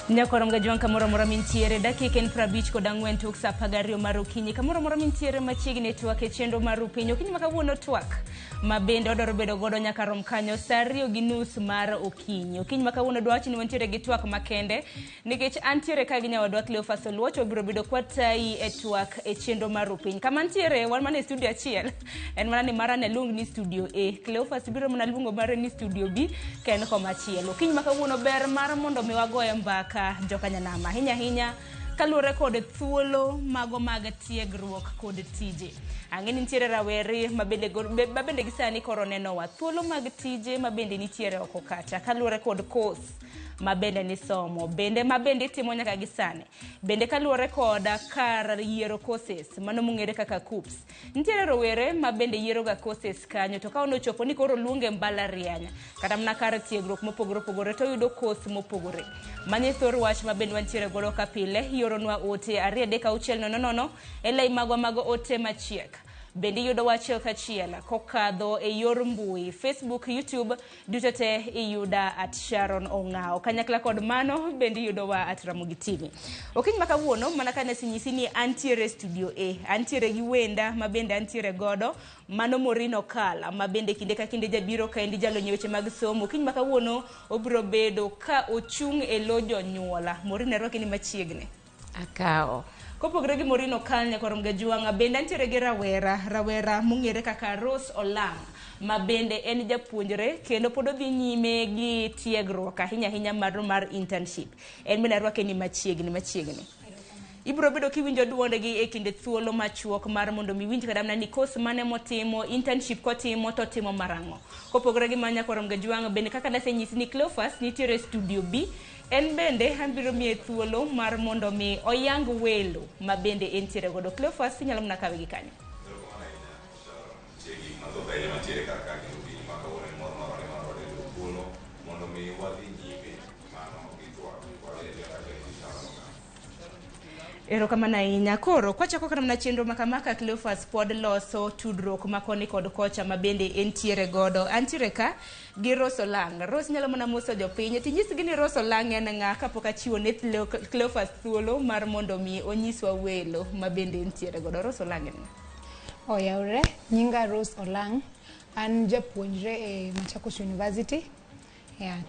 Nyakorom ga juan kamoro mora mintiere dakika en 50 kod ang'wen tok sa 12 mar okinyi kamoro mora mintiere machiegni twak e chenro mar piny okinyi makawuono twak mabende odoro bedo godo nyaka rom kanyo sa 2:30 mar okinyi okinyi makawuono dwachi ni wantiere gi twak makende nikech antiere ka gi nyawadwa Cleophas Oluocho biro bedo kwatai e twak e chenro mar piny kama antiere wan mana e studio achiel en mana ni mara ne luong ni studio A Cleophas biro mana luongo mare ni studio B ken koma achiel okinyi makawuono ber mar mondo mi wagoye mbaka joka nyanama hinya kaluore kod thuolo mago mag tiegruok kod tije ang'eni nitiere rawere mabende gisani koro nenowa thuolo mag tije mabende nitiere oko kacha kaluore kod course mabende ni somo bende mabende timo nyaka gisani bende kaluore kod kar yiero courses mano mung'ere kaka KUPS nitiere rowere mabende yiero ga courses kanyo to ka ono chopo ni koro luonge mbalariany kata mna kar tiegruok mopogore opogore to yudo course mopogore manyiso wach mabende wantiere godo ka pile yoronwa ote 3:600 e lai magwa mago ote machiek bende yudo wachiel kachiel kokadho e yor mbui Facebook, YouTube duto te iyuda at Sharon Ong'ao kanyakla kod mano bende yudo wa at Ramogi TV okinyi makawuono mana ka nasinyisi ni antiere studio A antiere gi wenda mabende antiere godo mano Morino Kala mabende kinde ka kinde jabiro ka endi jalo nyeweche mag somo okinyi makawuono obiro bedo ka ochung' e lo jonyuola Morino roki ni machiegni akao kopogre gi Morino Kala korom ga juanga bende antiere gi rawera mung'ere kaka Rose Olang mabende en japuonjre kendo pod odhi nyime gi tiegruok ahinya mar internship en bende arwake ni machiegni ibro bedo kiwinjo duonde gi e kinde thuolo machuok mar mondo mi winj kadamna ni course mane motimo internship kotimo to timo marango kopogre gi manya korom ga juanga bende kaka nasenyisi ni Cleophas nitiere studio B en bende ambiro miye thuolo mar mondo mi oyang welo mabende entiere godo Cleophas nyalo mna kawe gi kanyo ero kama na inya koro kwachako kana na chenro makamaka Cleophas pod loso tudruok makoni kod kocha mabende entiere godo antiere ka gi Rose Olang Rose nyalo mana moso jopiny tinyis gini Rose Olang en ng'a kapok achiwo ne Cleophas thuolo mar mondo mi onyiswa welo mabende entiere godo Rose Olang en Oyaure nyinga Rose Olang an japuonjre e Machakos University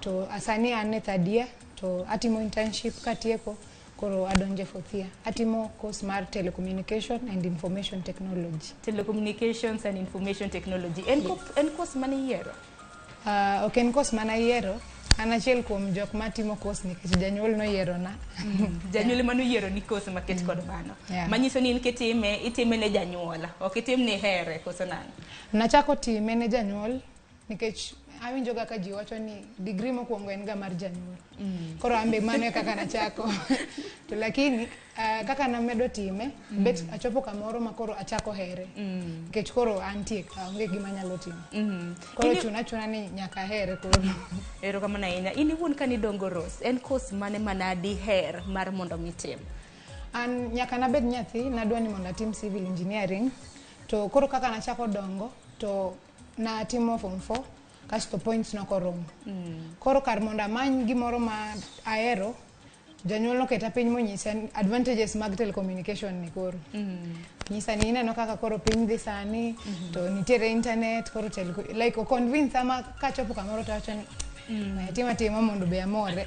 to asani an e third year to atimo internship katieko koro adonje fourth year atimo course mar telecommunication and information technology telecommunications and information technology en course mane yiero ok en course mana yiero an achiel kuom jok matimo course nikech janyuol no yiero na janyuol mano yiero ni course maket kod mano manyiso ni in itime ne janyuola ok itim ni here koso nani nachako time ne janyuol nikech awinjo kaka ji wacho ni degree mokwongo en ga mar janyuol koro ambe mano kaka nachako to lakini kaka namedo time bet achopo kamoro makoro achako here nikech koro antie onge gima nyalo timo koro chuna ni nyaka here koro ero kama na inya ini wuon kani dongo Rose en course mane manadi her mar mondo mitim an nyaka nabed nyathi nadwa ni mondo atim civil engineering to koro kaka nachako dongo to na timo form 4 kasto points no koromo koro kar mondo amany gimoro ma aero janyuol no keta piny monyisa advantages mag telecommunication ni koro nyisa ni ineno kaka koro piny dhi sani to nitiere internet koro like o convince ama kachopo kamoro to acho tima mondo be amore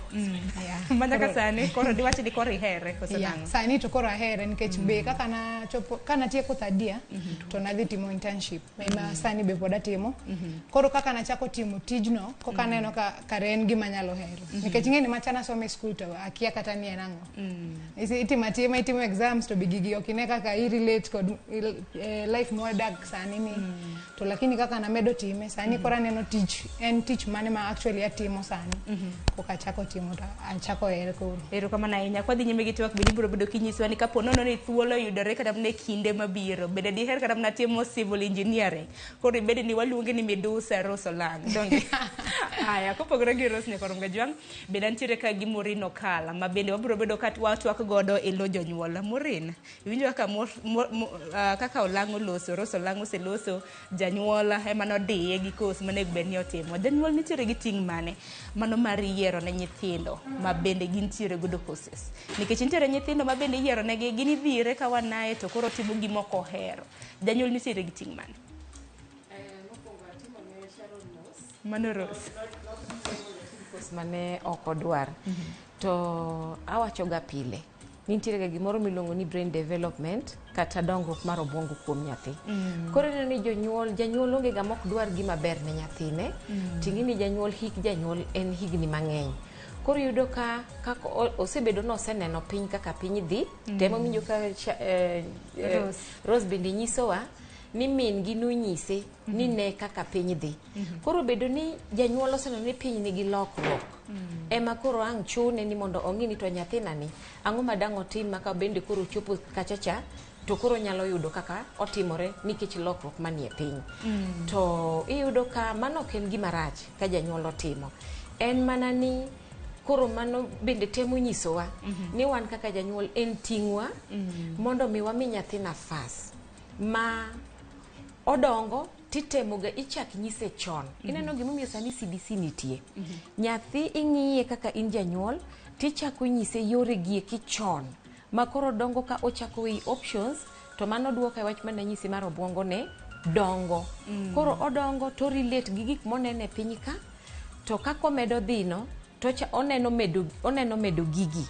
mana ka sani koro diwachi ni koro here koso nang'o sani to koro ahere nikech be kaka na chopo kana tieko thadia to nadhi timo internship ma sani be pod atimo koro kaka nachako timo tijno koka neno ka karen gima nyalo hero nikech ng'eni machana some school to akia kata ni enang'o itimo exams to be gigi okine kaka i relate kod life more dark sani ni to lakini kaka na medo time sani kora neno tich mane ma actually timo sani koka chako timo to achako here koro. Erokamano ahinya. Kwa dhi nyime gi twak bende ibiro bedo kinyisowa ni kapo nono ni thuolo yudore kata ne kinde mabiro bende diher kata mana timo civil engineering koro ibed ni waluonge ni Medusa Rose Olang donge. Haya, kopogore gi Rose Nyakorom Gajwang' bende nitiere ka gi Maureen Okala ma bende wabiro bedo ka watwak godo e lo jonyuol. Maureen, iwinjo kaka Olang oloso, Rose Olang oseloso janyuol ema nodiye gi kos mane bed ni otimo. Janyuol nitiere gi ting' mane mano mar yiero ne nyithindo ma bende gintiere godo courses. Nikech nitiere nyithindo ma bende yiero negi gin idhire ka wanae to koro timo gimoko ohero. Janyuol nitiere gi ting' mane? Mokwongo atimo ne Sharon Moss. Mano Rose. Mane ok odwar. To awachoga pile. Nitiere ga gimoro miluongo ni brain development kata dongruok mar obwongo kuom nyathi. Koro ineno ni janyuol onge ga mok dwar gima ber ne nyathine. Tingi ni hik janyuol en higni mang'eny. Koro yudo ka osebedo no oseneno piny kaka piny dhi. Temo winjo ka Rose bende nyisowa ni min gi nunyise ni ne kaka piny dhi. Koro bedo ni janyuol oseneno ni piny nigi lokruok. Ema koro ang' chune ni mondo ong'i ni to nyathina ni ang'o ma dang' otim maka bende koro chopo kachacha to koro nyalo yudo kaka otimore nikech lokruok manie piny. To iyudo ka mano ok en gima rach ka janyuol otimo. En mana ni koro mano bende temo nyisowa ni wan kaka janyuol en ting'wa mondo mi wami nyathi nafas ma odongo titemoga ichak nyise chon. Ineno gimomiyo sani CBC nitie. Nyathi ing'iye kaka in janyuol tichako nyise yore gieki chon ma koro dongo ka ochako wi options to mano duoka e wach mana nyisi mar obwongo ne dongo. Koro odongo to relate gi gik monene piny ka to kako medo dhino to oneno medo gigi.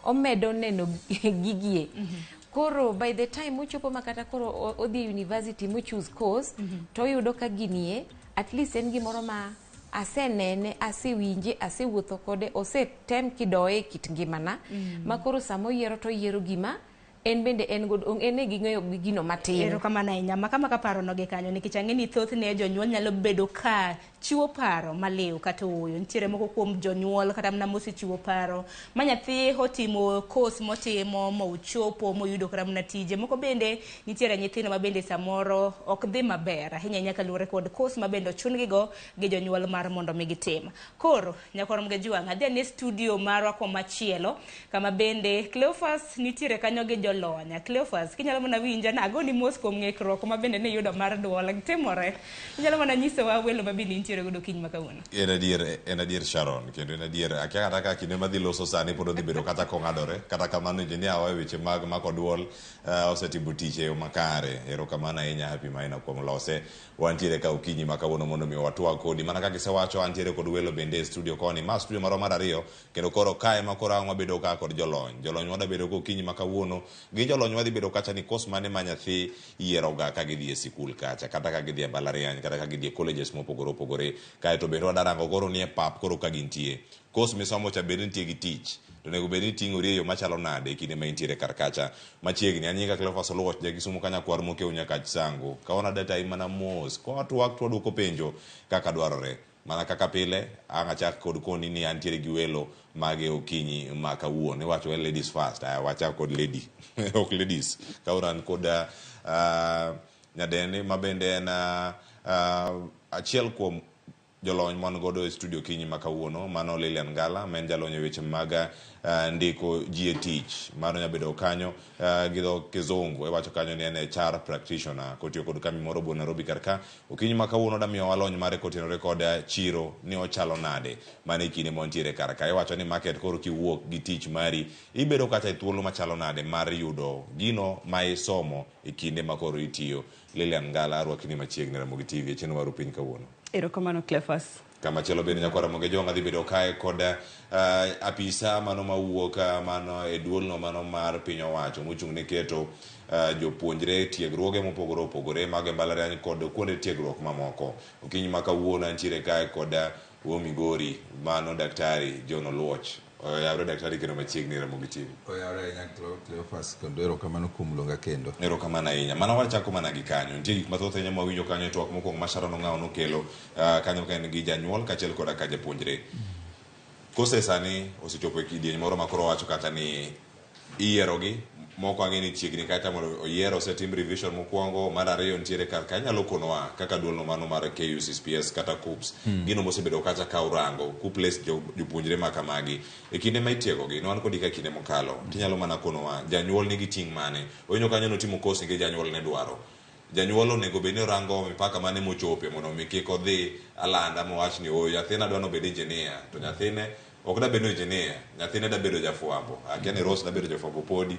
Omedo neno gigie. Koro by the time mochopo makata koro odhi university mo choose course to yudo ka ginie at least en gimoro ma asenene, asewinje, asewuotho kode, osetem kidoe kit ngimana ma koro samo yiero to yiero gima en bende en god ene gi ng'eyo gino matin. Erokamano ahinya. Maka paro no gi kanyo nikech ang'eni thothne jonyuol nyalo bedo ka chiwo paro maliw kata oyo. Nitiere moko kuom jonyuol kata mana mosechiwo paro ma nyathi otimo course motimo mochopo moyudo kata mana tije. Moko bende nitiere nyithindo ma bende samoro ok dhi maber ahinya nyaka luwore kod course ma bende ochun gigo gi jonyuol mar mondo mi gitim. Koro Nyakorom Gajwang' adhi ne studio marwa komachielo kama bende Cleophas nitiere kanyo gi jolonya. Cleophas, kinyalo mana winja na agoni mos kuom ng'ikruok ma bende ne yudo mar duol timore. Inyalo mana nyisowa welo ma bende nitiere godo kiny makawuono. En adier Sharon, kendo en adier akia kata ka kinde madhi loso sani pod odhi bedo kata kong'adore kata kamano injinia wa weche mag mako duol osetimo tije makare. Erokamano ahinya Happy Maina kuom lose. Wantiere ka okinyi makawuono mondo mi watwag kodi mana kaka isewacho antiere kod welo bende e studio koni ma studio maro mar ariyo kendo koro kae ma koro ang'wa bedo ka kod jolony wada bedo ko okinyi makawuono gi jolony wadhi bedo kacha ni kos mane ma nyathi yieroga ka gidhi e sikul kacha kata ka gidhi e mbalariany kata ka gidhi e colleges mopogore opogore kae to bende wadarango koro ni e pap koro ka gintie kos misomo cha bende nitie gi tich to nego bed ni ting'ori e yo machalo nade kinde ma intiere kar kacha machiegni anyinga Cleophas Oluoch jakisumo kanyakwar mokeo nyaka sango kaona data imana mos kwa twak twaduoko penjo kaka dwarore mana kaka pile ang'achak kod koni ni antiere gi welo mage okinyi makawuono iwacho ladies first wachak kod lady ok ladies kauran kod nyadene mabende en achiel kuom jolony man godo e studio kinyi makawuono mano Lilian Ngala men jalony weche mag ndiko ji e tich mano nyabedo kanyo gi dho kizungu iwacho kanyo ni en HR practitioner kotiyo kod kami moro bu Nairobi karka okinyi makawuono da miyo walony mare kotenore kod chiro ni ochalo nade mane kinde montiere karka iwacho ni market koro kiwuok gi tich mari ibedo kata e thuolo machalo nade mar yudo gino ma isomo e kinde makoro itiyo. Lilian Ngala arwakini machiegni Ramogi TV cheno waru piny kawuono. Erokamano Cleophas. Kama chelo bende nyakwara Ramogi jonga dhi bedo kae kod apisa mano mawuok mano e duolno mano mar piny owacho mochung' ne keto jopuonjre tiegruoge mopogore opogore mag mbalariany kod kuonde tiegruok mamoko. Okinyi makawuono antiere kae kod Migori mano daktari John Oluoch Oyawre daktari kendo machiegni Ramogi TV. Oyawre Cleophas kendo erokamano kuom luonga kendo. Erokamano ahinya. Mano wachako mana gi kanyo. Nitie gik mathoth ahinya mawinjo kanyo twak mokwongo ma Sharon Ong'aw nokelo kanyo ka en gi janyuol kaachiel koda ka japuonjre. Kose sani osechopo e kidieny moro ma koro wacho kata ni iyierogi moko ang'e ni chiegni kata mondo oyiero osetim revision mokwongo, mar ariyo nitiere ka inyalo konowa kaka duolno mano mar KUCSPS kata KUPS gino mosebedo kacha ka urango kuples jopuonjre ma kamagi e kinde ma itiegogi no an kodi ka kinde mokalo tinyalo mana konowa janyuol nigi ting' mane owinjo kanyo notimo course nikech janyuol ne dwaro. Janyuol onego bed ni orango mipaka mane mochope mondo mi kik odhi alanda mowach ni nyathina dwa nobed engineer to nyathine ok da bedo engineer, nyathine da bedo jafuambo. Akiani Rose da bedo jafuambo podi,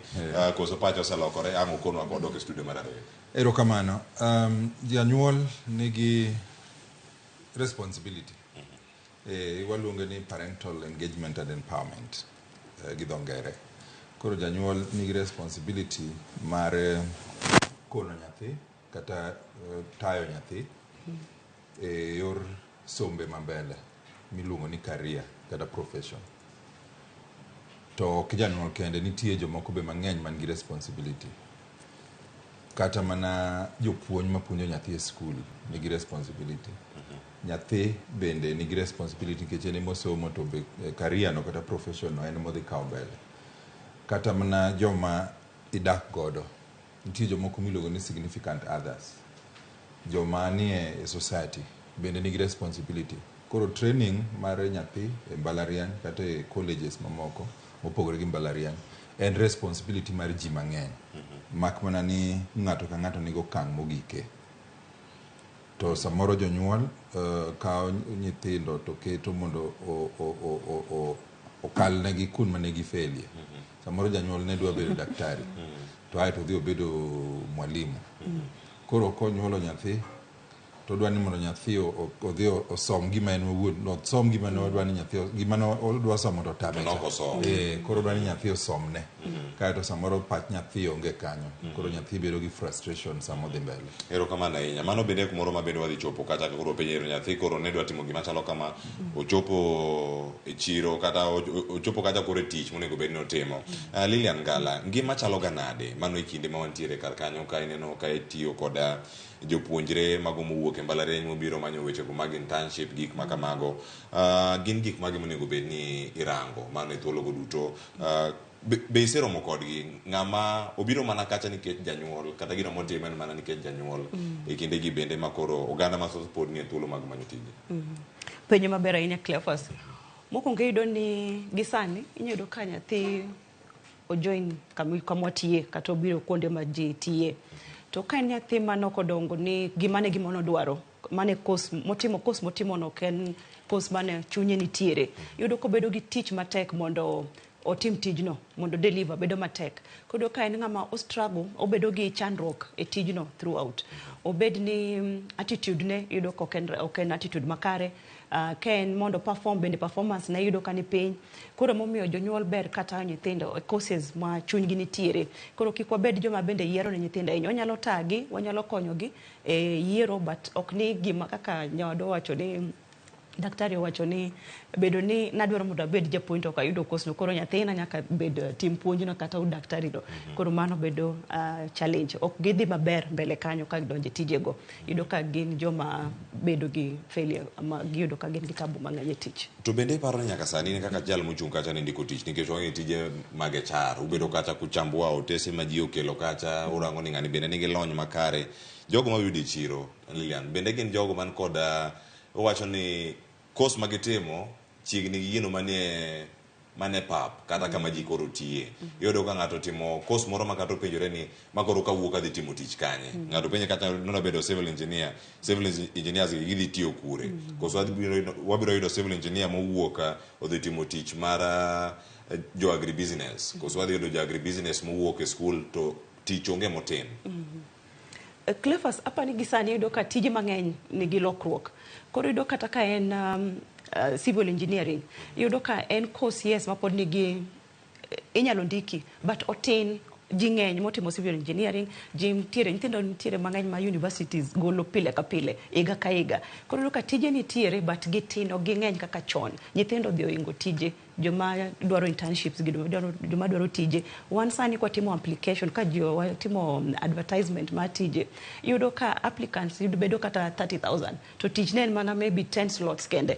koso pacho oselokore ang' okonwa kodok e studio mar ariyo. Erokamano. Janyuol nigi responsibility. Waluonge ni parental engagement and empowerment gi dho ngere. Koro janyuol nigi responsibility mar kono nyathi kata tayo nyathi e yor sombe mambele miluongo ni career kata profession. To kijanyuol kende nitie jomoko be mang'eny man gi responsibility. Kata mana jopuonj mapuonjo nyathi e skul nigi responsibility. Nyathi bende nigi responsibility nikech en mosomo to be career no kata profession no en modhi kawo mbele. Kata mana joma idak godo nitie jomoko miluongo ni significant others. Joma nie e society bende nigi responsibility. Koro training mar nyathi e mbalariany kata e colleges mamoko mopogore gi mbalariany en responsibility mar ji mang'eny. Mak mana ni ng'ato ka ng'ato nigo okang' mogike. To samoro jonyuol kawo nyithindo to keto mondo okalnegi kun mane gifelie. Samoro janyuol ne dwa bedo daktari to ae to dhi obedo mwalimu. Koro konyuolo nyathi to dwa ni mondo nyathi odhi osom gima en owuon, osom gima ne odwa ni nyathi gima ne odwa somo to tame. Koro dwa ni nyathi osomne. Kaeto samoro pach nyathi onge kanyo. Koro nyathi bedo gi frustration samo dhi mbele. Erokamano ahinya. Mano bende kumoro ma bende wadhi chopo kata koro penjero nyathi koro ne dwa timo gima chalo kama ochopo e chiro kata ochopo kata koro e tich monego bed ni otimo. Lilian Ngala, ngima chalo ga nade mano e kinde ma wantiere kar kanyo ka ineno ka itiyo koda jopuonjre mago mowuok e mbalariany mobiro manyo weche go mag internship gik ma kamago. Gin gik magi monego bed ni irango mano e thuolo go duto. Be iseromo kodgi ng'ama obiro mana kacha nikech janyuol kata gino motimo en mana nikech janyuol e kinde gi bende makoro oganda mathoth pod nie thuolo mag manyo tije. Penjo maber ahinya Cleophas. Mokwongo iyudo ni gisani inyudo ka nyathi ojoin kama tiye kata obiro kuonde ma ji tiye. To ka en nyathi manokodongo ni gimane gimono dwaro mane course motimo no ken course mane chunye nitiere. Iyudo ko bedo gi tich matek mondo otim tijno mondo deliver bedo matek. Kodo ka en ng'ama o struggle obedo gi chandruok e tijno throughout. Obed ni attitude ne iyudo ko ken attitude makare. Ken mondo perform bende performance na iyudo ka ni piny. Koro momiyo jonyuol ber kata nyithindo courses ma chuny gi nitiere. Koro kik wabed joma bende yiero ne nyithindo ahinya. Wanyalo tagi, wanyalo konyogi e yiero but ok ni gima kaka nyawado wacho ni daktari wacho ni bedo ni nadwaro mondo abed japuonj to ka yudo course no koro nyathina nyaka bed tim puonj no kata daktari no. Koro mano bedo challenge. Ok gidhi maber mbele kanyo ka donje tijego. Yudo ka gin joma bedo gi failure ama giyudo ka gin gi tabu mang'eny e tich. To bende paro ni nyaka sani kaka jal mochung' kacha ne ndiko tich nikech wang'e tije mag HR ubedo kacha kuchambua otese ma ji okelo kacha urango ni ng'ani bende nigi lony makare. Jogo ma yudi chiro Lilian bende gin jogo man kod owacho ni course magitimo chiegni gi gino mane pap kata kama ji koro tiye. Iyudo ka ng'ato timo course moro ma kata openjore ni makoro kawuok adhi timo tich kanye. Ng'ato penje kata nono bedo civil engineer. Civil engineers gidhi tiyo kure. Koso wabiro yudo civil engineer mowuok odhi timo tich mar jo agribusiness. Koso wadhi yudo jo agribusiness mowuok e school to tich onge motim. Cleophas apa ni gisani yudo ka tije mang'eny nigi lokruok. Koro yudo kata ka en civil engineering yudo ka en course yes mapod nigi inyalo ndiki but otin ji ng'eny motimo civil engineering, nyithindo nitiere mang'eny ma universities golo pile ka pile, higa ka higa. Koro ka tije nitiere but gitindo ging'eny kaka chon. Nyithindo dhi oingo tije, joma dwaro internships, joma dwaro tije. Wan sani kwa timo application, ka timo advertisement ma tije, yudo ka applicants yudo bedo kata 30,000. To tich ne mana maybe 10 slots kende.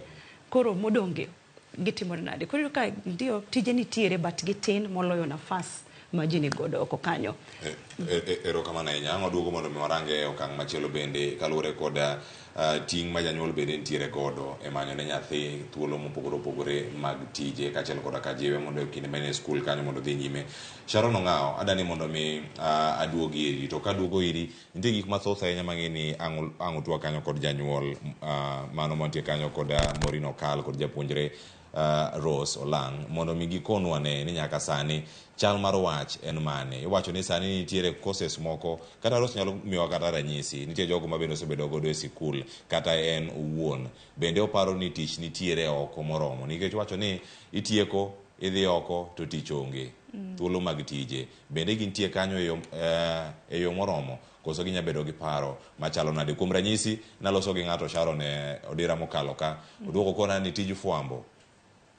Koro modonge gitimore nade. Koro ka ndio tije nitiere but gitin moloyo nafas ma ji ni godo oko kanyo. Erokamano ahinya. Ang' waduogo mondo mi warange okang' machielo bende kaluwore koda ting' ma janyuol bende nitiere godo e manyo ne nyathi thuolo mopogore opogore mag tije kaachiel koda ka jiwe mondo e kinde mane skul kanyo mondo dhi nyime. Sharon Ong'ao, adani mondo mi aduogi iri, to kaduogo iri nitie gik mathoth ahinya mang'e ni ang' utwa kanyo kod janyuol, mano mantie kanyo koda Maureen Okal kod japuonjre Rose Olang, mondo mi gikonwa ne ni nyaka sani chal mar wach en mane. Iwacho ni sani nitiere courses moko, kata Rose nyalo miwa kata ranyisi, nitie jogo ma bende osebedo godo e sikul kata en owuon bende oparo ni tich nitiere oko moromo, nikech wacho ni itieko idhi oko to tich onge. Thuolo mag tije bende gintie kanyo e yo moromo, koso ginya bedo gi paro machalo nade. Kuom ranyisi, naloso gi ng'ato Sharon e odira mokalo ka oduoko kona ni tij fwambo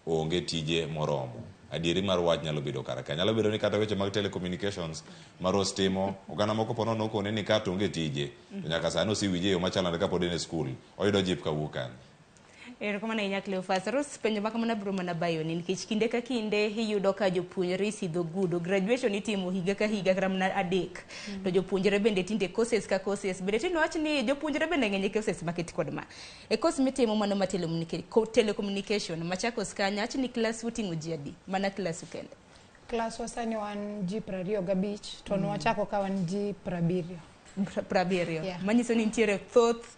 onge tije moromo. Adieri mar wach nyalo bedo kara ka, nyalo bedo ni kata weche mag telecommunications ma Rose timo, oganda moko pono nokone ni kata onge tije, to nyaka sano siwije yo machalo nade kapod en e skul, oyudo jip kawuok kanyo. Erokamano ahinya Cleophas. Rose, penjo ma kamano biro mana bayoni nikech kinde ka kinde iyudo ka jopuonjre isidho gudo. Graduation itimo higa ka higa kata mana 3. To jopuonjre bende tinde courses ka courses. Bende tinde wach ni jopuonjre bende ng'eny courses maketi kod ma. E course mitimo mano ma telecommunication, Machakos kanyo wach ni class uting'o ji adi? Mana class ukende. Class wasani wan ji 25 to nwachako ka wan ji 70. 70. Yeah. Manyiso ni nitiere thoth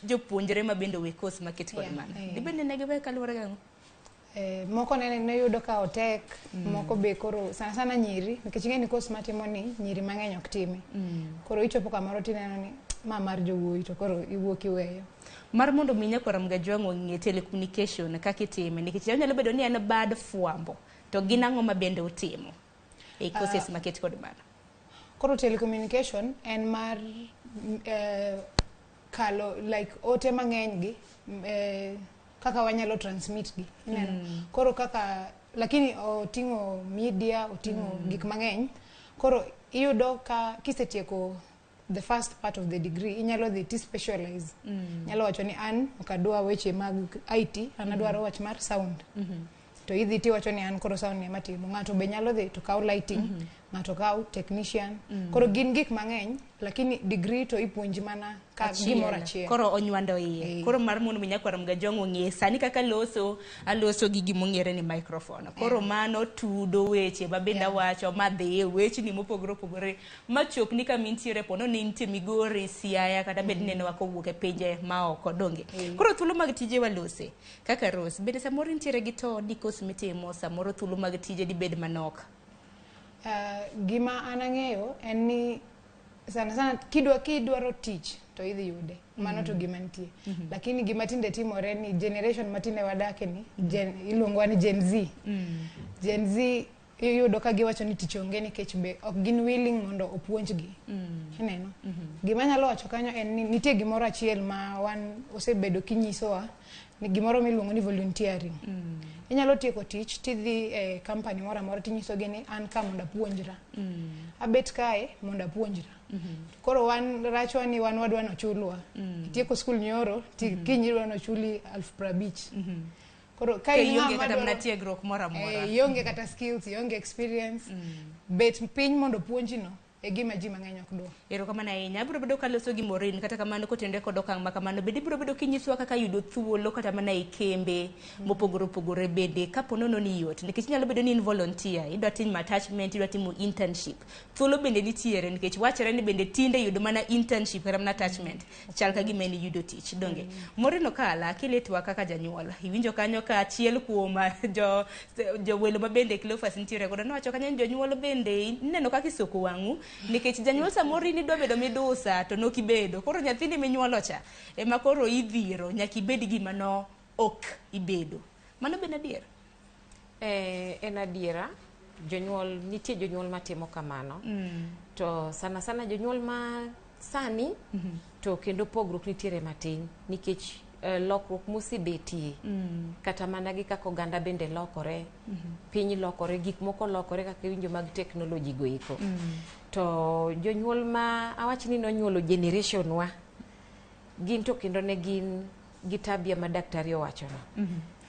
jopuonjre ma bende we course market kod mana. Dibende ne gibe kaluwore gang'o? Moko ne yudo ka otek, moko be koro sana nyiri, nikech ing'e ni course matimo ni nyiri mang'eny ok time. Koro ichopo kamoro tineno ni ma mar jowuoyi to koro iwuok iweyo. Mar mondo mi nyakora mga jwang'o ng'e telecommunication kaka itime, nikech nyalo bedo ni en bad fwambo, to gin ang'o ma bende utimo e courses market kod mana. Koro telecommunication en mar kalo like ote mang'eny gi kaka wanyalo transmit gi, koro kaka lakini oting'o media, oting'o gik mang'eny. Koro iyudo ka kisetieko the first part of the degree inyalo dhi ti specialize. Nyalo wacho ni an okadwa weche mag IT, an adwaro wach mar sound. To idhi ti wacho ni an koro sound ne matimo. Ng'ato be nyalo dhi to kaw lighting, ng'ato kaw technician. Koro gin gik mang'eny, lakini degree to ipuonji mana ka gimoro achiel. Koro onywando iye. Koro mar mondo mi nyakwara mga jwang'o ng'e sani kaka aloso gi gimong'ere ni microphone. Koro mano tudo weche ma benda wacho ma dhi weche ni mopogore opogore ma chop ni kama intiere pono ni nitie Migori, Siaya kata bed neno wako wuok e pinje ma oko donge. Koro thuolo mag tije walose kaka Rose bende samoro nitiere gi to di course mitimo, samoro thuolo mag tije di bed manok. Gima anang'eyo en ni sana kidwaro tich to idhi yude, mano to gima nitie. Lakini gima tinde timore ni generation matinde wadake ni iluongo ni Gen Z. Gen Z iyudo ka giwacho ni tich onge nikech be ok gin willing mondo opuonjgi. Ineno. Gima nyalo wacho kanyo en ni nitie gimoro achiel ma wan osebedo kinyisowa, ni gimoro miluongo ni volunteering. Inyalo tieko tich tidhi e company moro amora tinyisogi ni an ka mondo apuonjra. Abet kae mondo apuonjra. Koro wan rachwa ni wan wadwa no chulwa. Tieko skul nyoro, kinyirwa no chuli 50,000. Koro kai yonge kata mna tiegruok moro amora. Yonge kata skills, yonge experience. Bet piny mondo puonji no e gima ji mang'eny ok dwa. Erokamano ahinya. Abiro bedo kaloso gi Maureen kata kamano kotende kod okang' ma kamano bende biro bedo kinyisowa kaka yudo thuolo kata mana e kembe mopogore opogore bende kapo nono ni yot, nikech nyalo bedo ni in volunteer, idwa timo attachment, idwa timo internship. Thuolo bende nitiere nikech wachore ni bende tinde yudo mana internship kata mana attachment chal ka gima ni yudo tich donge. Maureen Okala kiletwa kaka janyuol, iwinjo kanyo ka achiel kuom jo welo ma bende Cleophas nitiere godo nowacho kanyo ni jonyuol bende neno kaka isoko wang'u, nikech janyuol samoro ni dwa bedo midusa to nok ibedo. Koro nyathini minyuolo cha ema koro idhiro nyaka ibed gima no ok ibedo. Mano bende adier? En adiera. jonyuol nitie jonyuol matimo kamano to sana sana jonyuol ma sani to kendo pogruok nitiere matin nikech lokruok mosebetie kata mana gi kaka oganda bende lokore piny lokore gik moko lokore kaka winjo mag teknoloji go iko to jonyuol ma awach ni nonyuolo generation wa gin to kendo ne gin gi tabia ma daktari owachono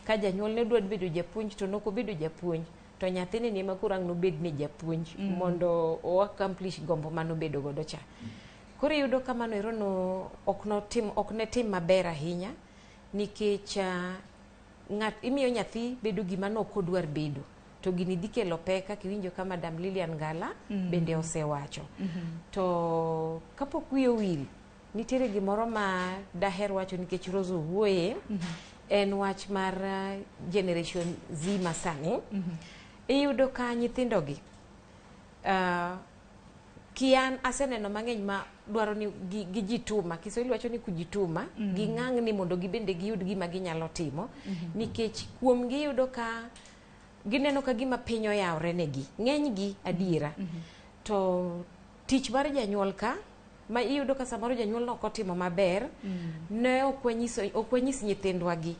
ka janyuol ne dwa bedo japuonj to noko bedo japuonj to nyathini ni makurang no bed ni japuonj mondo o accomplish gombo mano bedo godo cha koro yudo kamano ero no ok ne tim maber ahinya nikech imiyo nyathi bedo gima no kodwar bedo to gini dhi kelo pek kaka iwinjo ka Madam Lilian Ngala bende osewacho to kapok wiyo wil nitiere gimoro ma daher wacho nikech Rose wuoye en wach mar generation Z masani iyudo ka nyithindogi kian aseneno mang'eny ma dwaro ni gijituma Kiswahili wacho ni kujituma ging'ang'ni mondo gibende giyud gima ginyalo timo nikech kuom giyudo ka gineno ka gima piny oyawre negi ng'eny gi adiera to tich mar janyuol ka ma iyudo ka samoro janyuol no kotimo maber ne okwanyis nyithindwa gi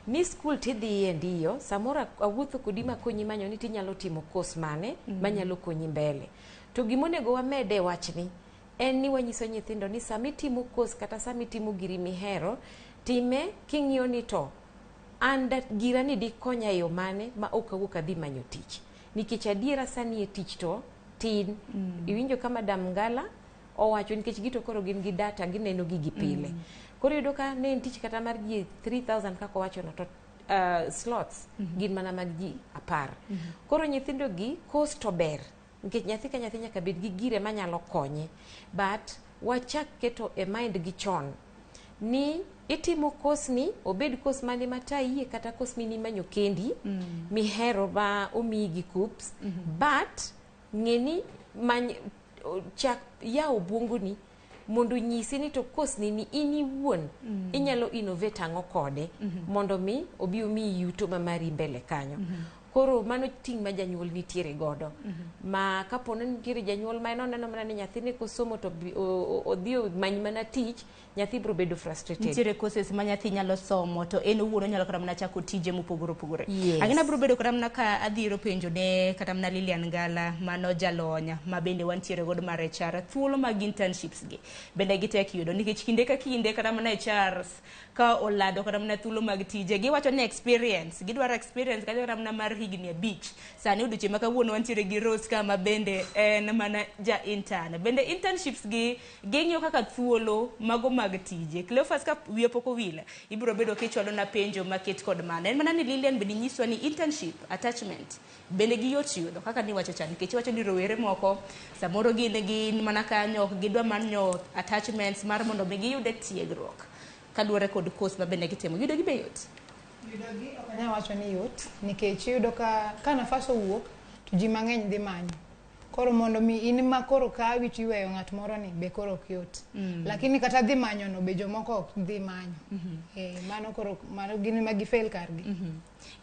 ni skul tidhiye ndiyo samoro awuotho kodi makonyi manyo ni tinyalo timo kos mane manyalo konyi mbele to gimonego wamede wachni en ni wanyiso nyithindo ni sami timo kos kata sami timo giri mihero time king'iyo ni to anda gira ni dikonya yo mane ma okawuok adhi manyo tich nikech adiera sani e tich to tin iwinjo ka Madam Ngala owacho nikech gito koro gin gi data gineno gigi pile koro yudo ka ne tich kata mar ji 3000 kako wacho no to slots gin mana mag ji 10 koro nyithindo gi kos to ber nikech nyathi ka nyathi nyaka bed gi gire manyalo konye but wachak keto e mind gi chon ni itimo kos ni obed kos mane mata yie kata kos mini manyo kendi mihero ba omiyi gi kups but ng'eni chak yawo bwongoni mondo nyisi ni to kos ni in iwuon inyalo innovate ang'o kode mondo mi obi omiyi yuto ma mari mbele kanyo koro mano ting' ma janyuol nitiere godo ma kapono nitiere janyuol ma enoneno mana ni nyathine kosomo to odhi many mana tich nyathi biro bedo frustrated nitiere courses ma nyathi nyalo somo to en owuon onyalo kata mana chako tije mopogore opogore agina biro bedo kata mana ka adhiro penjo ne kata mana Lilian Ngala mano jalonya ma bende wantiere godo mar HR thuolo mag internships gi bende gitek yudo nikech kinde ka kinde kata mana HRs ka olado kata mana thuolo mag tije giwacho ni experience gidwaro experience kata mana mar higni abich sani uduche maka wuono wantiere gi Rose kama bende en mana ja intern bende internships gi geng'yo kaka thuolo mago mag tije Cleophas ka wiyo poko wila ibiro bedo kichwalo na penjo maket kod mana en mana ni Lilian bende nyiswa ni internship attachment bende gi yot yudo kaka ni wacho chan nikech wacho ni rowere moko samoro gin mana kanyo gidwa manyo attachments mar mondo mi giyude tiegruok kaluwore kod course ma bende gitimo yudo gi be yot yudogi ok anyal wacho ni yot nikech yudo ka nafas owuok to ji mang'eny dhi manyo koro mondo mi in ma koro kawi tiweyo ng'at moro ni be koro ok yot lakini kata dhi manyo no be jomoko ok dhi manyo mano gin ma gifail kargi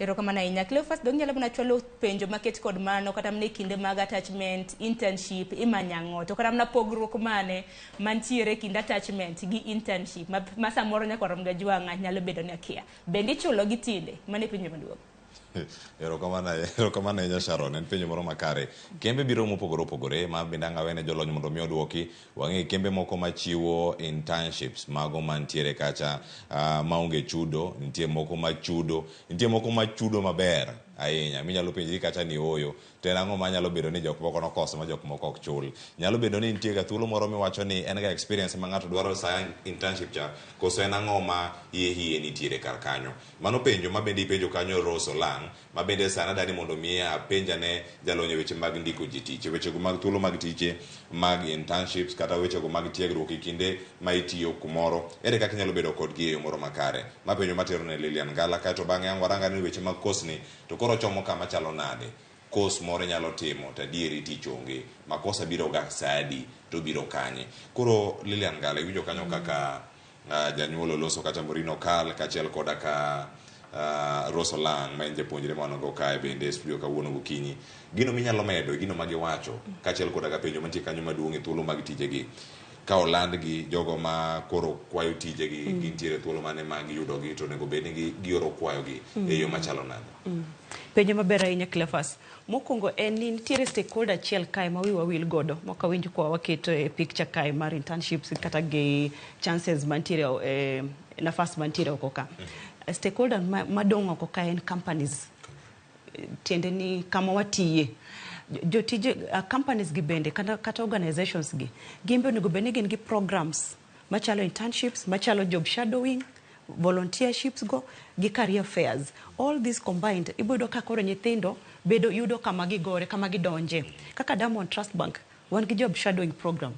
ero kama na inya Cleophas dong nyalo mana chwalo penjo maket kod mano kata mne kinde mag attachment internship imanyango to kata mna pogruok mane mantiere kind attachment gi internship ma samoro nyaka rom ga jwanga nyalo bedo ni akia bende chulo gi tinde mane penjo maduong erokamano nya Sharon en penjo moro makare kembe biro mopogore opogore ma bende ang'awene jolony mondo mi odwoki wang'e kembe moko machiwo internships mago mantiere kacha maonge chudo nitie moko machudo maber ahinya minyalo penjri kata ni oyo to en ang'o manyalo bedo ni jok moko nokoso ma jok moko ok chul nyalo bedo ni nitie ga thuolo moro miwacho ni en ga experience ma ng'ato dwaro sa internship cha koso en ang'o ma hie nitiere kar kanyo mano penjo ma bende ipenjo kanyo Rose Olang ma bende sana dani mondo mi apenja ne jalonye weche mag ndiko ji tich weche mag thuolo mag tije mag internships kata weche mag tiegruok kinde ma itiyo kumoro ere kaka nyalo bedo kod gi moro makare ma penjo matero ne Lilian Ngala kato bang'e angwaranga ni weche mag kosni to koro chomo kama chalo nade kos moro nyalo timo to dieri tich onge makosa biro ga sadi to biro kanye koro Lilian Ngala winjo kanyo kaka janyuolo loso kata morino kal kachiel koda ka Rosso Lang ma en japuonjre ma go kae bende studio kawuono gokinyi gino minyalo medo gino ma giwacho kaachiel koda ka penjo mantie kanyo maduong' e thuolo mag tijegi ka oland gi jogo ma koro kwayo tijegi gintiere thuolo mane ma giyudogi to nego bed ni gioro kwayogi e yo machalo nade. Penjo maber ahinya Cleophas. Mokwongo en ni nitiere stakeholder achiel kae ma wiwa wil godo mok awinj kwa waketo e picture kae mar internships kata gi chances mantiere nafas mantiere oko ka. Stakeholder madong' oko ka en companies. Tiende ni kama watiye. Jotije companies gi bende kata organizations gi gimbe onego bed ni gin gi programs machalo internships, machalo job shadowing, volunteerships go gi career fairs. All this combined ibodo ka koro nyithindo bedo yudo kama gigore kama gidonje. Kaka Diamond Trust Bank wan gi job shadowing program.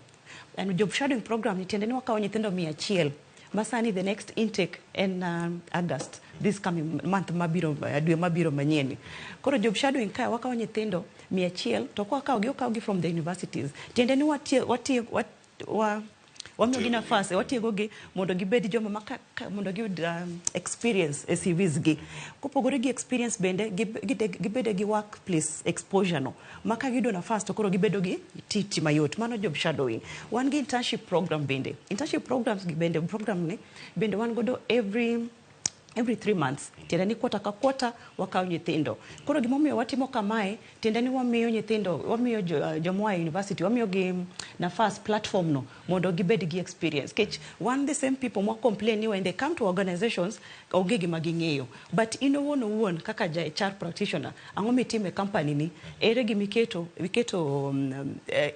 And job shadowing program ni tiende ni wakawo nyithindo 100. Masani the next intake in August, this coming month mabiro dwe mabiro manyien. Koro job shadowing ka wakawo nyithindo 100 to kwa wakawo gi from the universities. Tiende ni wamiyo gi nafas watiego gi mondo gibed joma mondo giyud experience e CVs gi. Kopogore gi experience bende gibede gi workplace exposure no maka giyudo nafas to koro gibedo gi tich mayot. Mano job shadowing. Wan gi internship program bende. Internship programs gi bende program ni bende wan godo every 3 months. Tiende ni kwata ka kwata wakawo nyithindo. Koro gimomiyo watimo kamae tiende ni wamiyo nyithindo, wamiyo jomwa university, wamiyo gi nafas platform no mondo gibed gi experience. Kech one the same people mo complain ni when they come to organizations onge gima ging'eyo. But owuon kaka HR practitioner ang'o mitime company ni ere gimi keto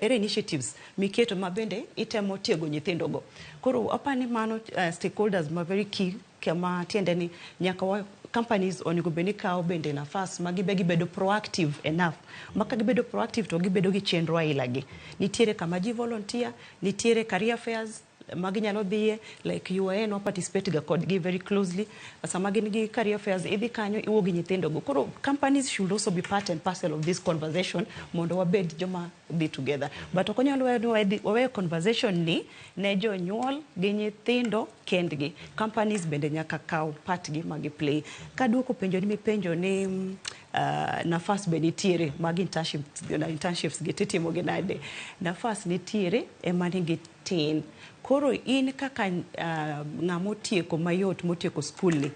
ere initiatives miketo mabende itemo tiego nyithindo go. Koro apani mano stakeholders ma very key kama tiende ni nyaka companies onego beni kao bende nafas ma gibedo proactive enough. Maka gibedo proactive to gibedo gi chenro aila gi. Nitiere kama ji volunteer, nitiere career fairs maginyalo dhiye like UAN no participate ga kod gi very closely. Sama gin gi career fairs idhi kanyo iwo gi nyithindo go. Koro companies should also be part and parcel of this conversation mondo wabed joma be together. But okonyalo wawe conversation ni ne jonyuol gi nyithindo kendgi. Companies bende nyaka kaw part gi magi play. Kaduoko penjo ni mipenjo ni nafas be nitiere mag internships gi titimo gi nade. Nafas nitiere ema nigi tin. Koro in kaka ng'amotieko mayot motieko school ni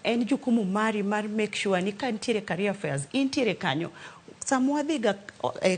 en jukumu mari mar make sure ni ka nitiere career fairs intiere kanyo. Samwa dhiga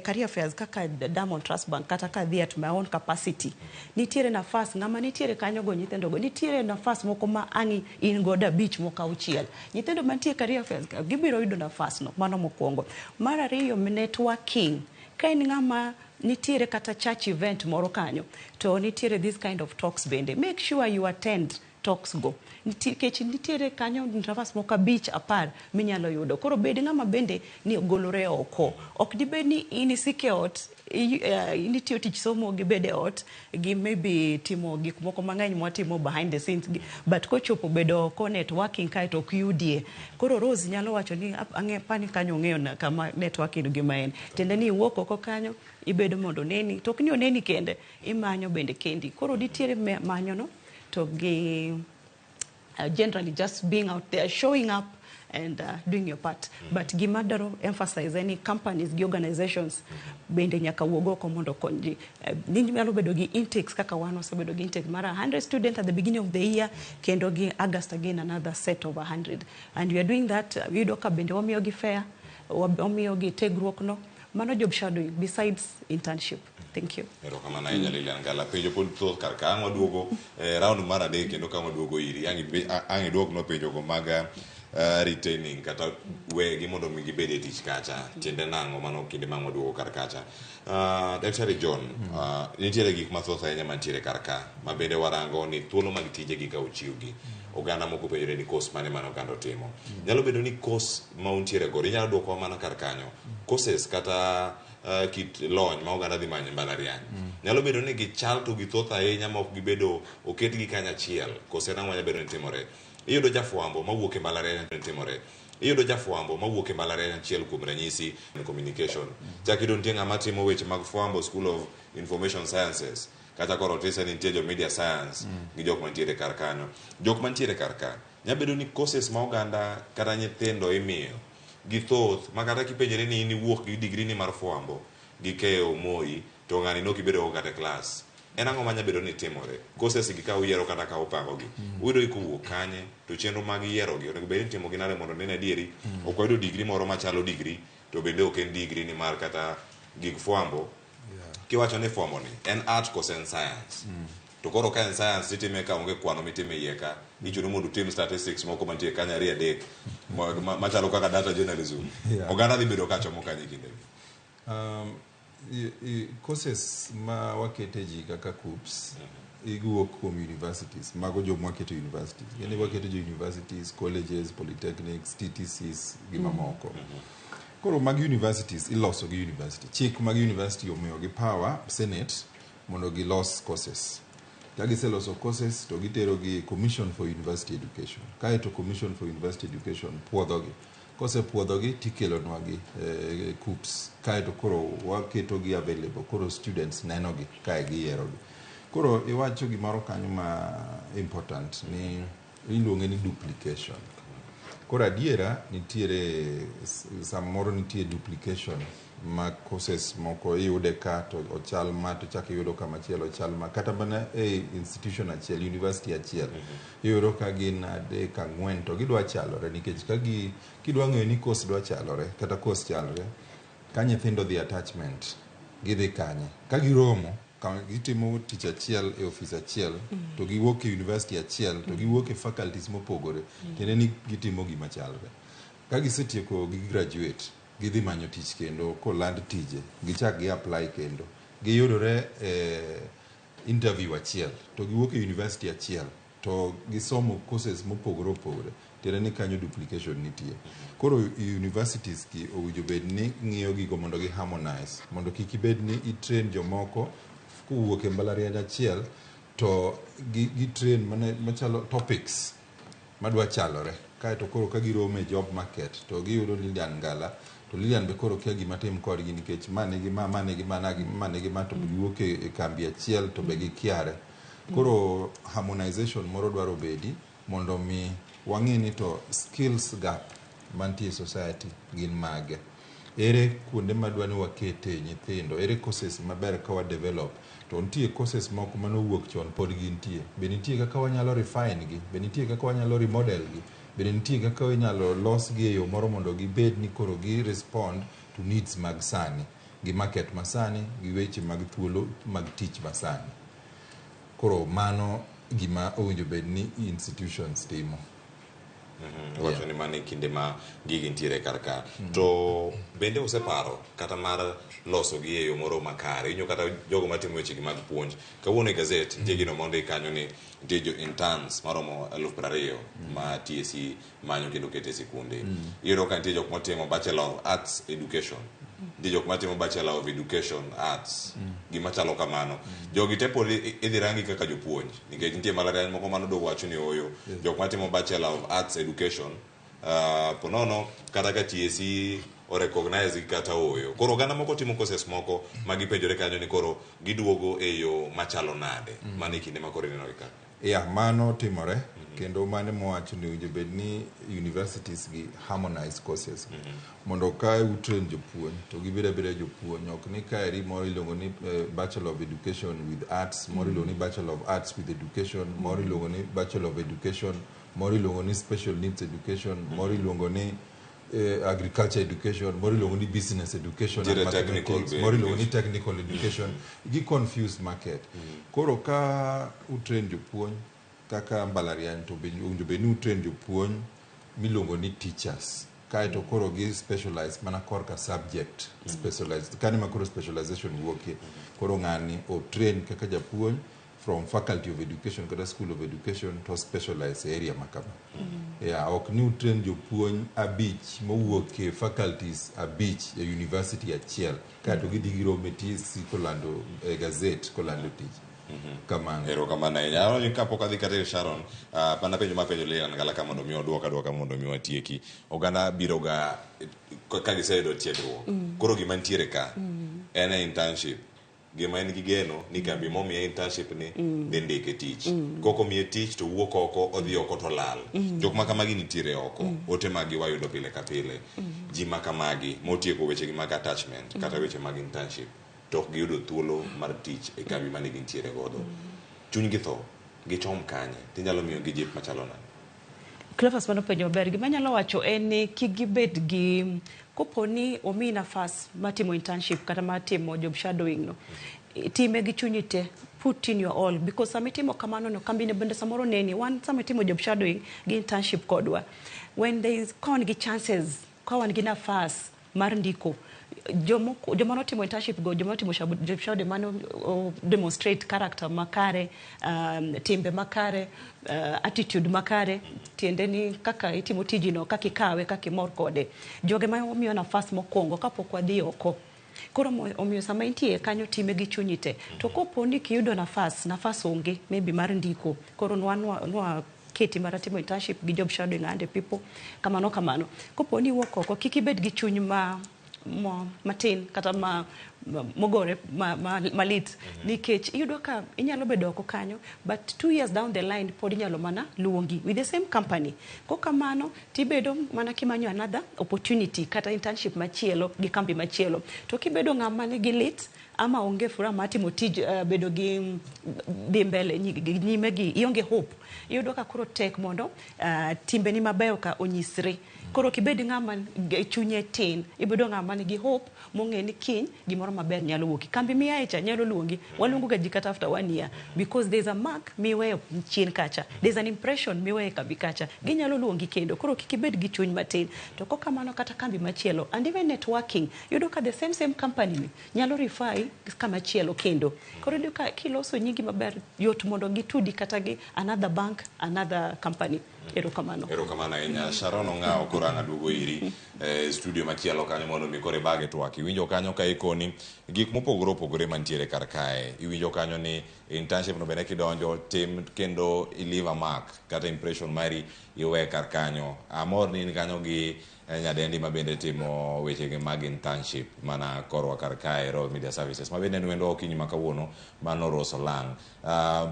career fairs kaka Diamond Trust Bank kata ka dhi at my own capacity. Nitiere nafas ng'ama nitiere kanyo go nyithindo go. Nitiere nafas moko ma ani in goda beach moka uchiel. Nyithindo mantie career fairs gibiro yudo nafas no. Mano mokwongo. Mar ariyo networking. Ka in ng'ama nitiere kata church event moro kanyo to nitiere this kind of talks bende. Make sure you attend talks go. Nitiere kanyo nafas moka beach apar minyalo yudo. Koro bedi ng'ama bende ni golore oko. Ok dibed ni inisike ot initiyo tich somo gi bede ot gi maybe timo gik moko mang'eny mwatimo behind the scenes but kochopo bedo oko networking kae to ok yudie. Koro Rose nyalo wacho ni pani kanyo ng'eyo na kama networking gima en. Tiende ni iwuok oko kanyo ibedo mondo neni to ok ni oneni kende imanyo bende kendi. Koro nitiere manyo no to gi generally just being out there showing up and doing your part. But gimadaro emphasize any companies gi organizations bende nyaka wuogoko mondo konji. Nyalo bedo gi intakes kaka wan osebedo gi intake mara 100 students at the beginning of the year kendo gi August again another set of 100. And we are doing that yudo ka bende wamiyo gi fair, wamiyo gi tiegruok no. Mano job shadowing besides internship. Thank you. Ero kama na inyalo Lilian Gala penjo pod thoth kar ka ang'o duogo round mar adek kendo ka duogo iri angi duok no penjo go mag retaining kata wegi mondo mi gibede tich kacha tiende nang'o mano kinde mang'o duogo kar kacha. Dr. John, nitiere gik mathoth ahinya mantiere kar ka ma bende warango ni thuolo mag tije gi ka uchiwgi. Oganda moko penjore ni course mane mano kando timo. Nyalo bedo ni course ma untiere go inyalo duoko mana kar kanyo. Courses kata kit lony ma oganda dhi manyo mbalariany. Nyalo bedo ni gichal to githoth ahinya ma ok gibedo oketgi kanyachiel. Kose nang'o nyalo bedo ni timore. Iyudo jafwambo mawuok e mbalariany timore. Iyudo jafwambo mawuok e mbalariany achiel kuom ranyisi communication. Chakido nitie ng'ama timo weche mag fwambo School of Information Sciences. Kata koro tise nitie jo media science gi jok mantiere kar kanyo. Jok mantiere kar ka nyabedo ni courses ma oganda kata nyithindo imiyo githoth makata kipenjere ni in iwuok gi degree ni mar fwambo gi keyo Moi to ng'ani no kibedo kata class en ang'o manyabedo ni timore courses gi ka uyiero kata ka upango gi uyudo ikuwuok kanye to chenro mag yiero gi onego bed ni timo gi nade mondo nene adieri ok wayudo degree moro machalo degree to bende ok en degree ni mar kata gig fwambo kiwacho ni fwambo ni en art koso en science to koro ka en science itime ka onge kwano mitime iye ka ichuno mondo utim statistics moko mantie kanya ariyo adek machalo kaka data journalism oganda dhi bedo kachomo kanye kinde courses ma wakete ji kaka KUPS iguok kuom universities mago joma waketo universities gini waketo jo universities colleges polytechnics TTCs gi mamoko koro mag universities iloso gi university chik mag university omiyo gi power senate mondo gilos courses ka giseloso courses to gitero gi commission for university education kae to commission for university education puodhogi kose puodhogi tikelonwa gi KUPS kae to koro waketo gi available koro students neno gi kae giyiero gi koro iwacho gimoro kanyo ma important ni iluonge ni duplication koro adiera nitiere samoro nitie duplication ma courses moko iyude ka to ochal ma to chak iyudo kamachielo ochal ma kata mana institution achiel university achiel iyudo ka gin 3 4 to gidwa chalore nikech ka kidwa ng'eyo ni course dwa chalore kata course chalore ka nyithindo dhi attachment gidhi kanye ka giromo gitimo tich achiel e office achiel to giwuok e university achiel to giwuok e faculties mopogore tiende ni gitimo gima chalre ka gisetieko gi graduate gidhi manyo tich kendo koland tije gichak gi apply kendo giyudore interview achiel to giwuok e university achiel to gisomo courses mopogore opogore tiende ni kanyo duplication nitie koro universities ki owinjo bed ni ng'iyo gigo mondo gi harmonize mondo kik ibed ni i-train jomoko kuwuok e mbalariany achiel to gi-train machalo topics madwa chalore kae to koro ka giromo e job market to giyudo Lilian Ngala to Lilian be koro kia gima tim kodgi nikech mane gi ma to giwuok e kambi achiel to be gikiare koro harmonization moro dwaro bedi mondo mi wang'e ni to skills gap mantie society gin mage ere kuonde madwa ni wakete nyithindo ere courses maber ka wa develop to nitie courses moko manowuok chon pod gintie be nitie kaka wanyalo refine gi be nitie kaka wanyalo remodel gi be nitie kaka wanyalo los gi e yo moro mondo gibed ni koro gi respond to needs mag sani gi market masani gi weche mag thuolo mag tich masani koro mano gima owinjo bed ni institutions timo wacho ni mane kinde ma gigi ntiere karka to bende useparo kata mar loso gi e yo moro makare inyo kata jogo matimo weche gi mag puonj kawuono e gazet nitie gino mondo ikanyo ni nitie jo interns maromo 20,000 ma TSC manyo kendo kete sikunde iyudo ka nitie jok matimo Bachelor of Arts Education nitie jok matimo Bachelor of Education Arts gima chalo kamano jogi te pod idhi rangi kaka jopuonj nikech nitie malariany moko manodo wacho ni oyo jok matimo Bachelor of Arts Education ponono kata ka TSC o recognize kata oyo koro oganda moko timo courses moko magipenjore kanyo ni koro giduogo e yo machalo nade mane kinde makoro ineno ka mano timore kendo mane mowacho ni owinjo bed ni universities gi harmonize courses mondo ka utrain jopuonj to gibeda beda jopuonj ok ni kaeri moro iluongo ni Bachelor of Education with Arts moro iluongo ni Bachelor of Arts with Education moro iluongo ni Bachelor of Education moro iluongo ni Special Needs Education moro iluongo ni agriculture education moro iluongo ni business education and mathematics moro iluongo ni technical education gi confused market koro ka utrain jopuonj kaka mbalariany to owinjo bed ni utrain jopuonj miluongo ni teachers kae to koro gi specialize mana korka subject specialized kani ma koro specialization wuokie koro ng'ani o train kaka japuonj from faculty of education kata school of education to specialize area makama ok ni utrain jopuonj abich mowuok e faculties abich e university achiel kae to gidhi girome TSC kolando e gazette kolando tich kamano ero kamano ahinya ni kapok adhi kata Sharon pana penjo mapenjo Lilian Ngala kama mondo mi duoka mondo mi watieki oganda biro ga ka giseyudo tiegruok koro gima ntiere ka en internship gima en gi geno ni kambi momiye internship ni dhi ndike tich. Koko miye tich to wuok oko, odhi oko to lal. Jok ma kamagi nitiere oko, ote magi wayudo pile ka pile. Ji ma kamagi motieko weche gi mag attachment kata weche mag internship to ok giyudo thuolo mar tich e kambi mane gintiere godo. Chuny gi tho, gichom kanye, tinyalo miyo gi jip machalo nade? Cleophas mano penjo maber, gima nyalo wacho en ni kik gibed gi kopo ni omi nafas matimo internship kata matimo job shadowing no, time gi chunyi te, put in your all, because sama itimo kamano no, kambi ne bende samoro neni, wan sama itimo job shadowing gi internship kodwa, when there is kawan gi chances, kawan gi nafas mar ndiko, joma notimo internship go, joma notimo job shadowing mano demonstrate character makare, timbe makare, attitude makare, tiende ni kaka itimo tijino, kaka ikawe, kaka imor kode. Joge ma omiyo nafas mokwongo kapok wadhi oko. Koro omiyo sama intie kanyo time gi chunyi te. To kopo ni kiyudo nafas onge, maybe mar ndiko. Koro nwa keti mara timo internship gi job shadowing and people kamano. Kopo ni wuok oko, kik ibed gi chuny matin kata mogore malit nikech iyudo ka inyalo bedo oko kanyo, but 2 years down the line pod inyalo mana luongi with the same company. Kokamano tibedo mana kimanyo another opportunity kata internship machielo gi kambi machielo. To kibedo ng'ama nigi lit ama onge fura matimo tij bedo gi dhi mbele nyime gi ionge hope, iyudo ka koro tek mondo timbe ni mabeyo ka onyisre. Koro kibedi ng'ama chunye tin, ibedo ng'ama nigi hope mong'e ni kiny gimoro maber nyalo wuoki. Kambi miya echa nyalo luongi, waluongo ga jikata after 1 year, because there's a mark miweyo chien kacha, there's an impression miweyo kambi kacha, ginyalo luongi kendo. Koro kikibed gi chuny matin, to kokamano kata kambi machielo, and even networking, yudo ka the same company nyalo refer kama chielo kendo. Koro yudo ka kiloso nyingi maber, yot mondo gitudi kata gi another bank, another company. Erokamano ahinya. Sharon Ong'aw, koro an aduogo iri studio machielo kanyo mondo mi kore bage twak. Iwinjo kanyo ka ikoni gik mopogore opogore mantiere kar kae. Iwinjo kanyo ni internship no bende kidonjo tim kendo iliva mark kata impression mari iwe kar kanyo. Amor ni kanyo gi nyadendi ma bende timo weche gi mag internship mana korwa kar kae Royal Media Services. Ma bende wendo okinyi makawuono mano Roso Lang.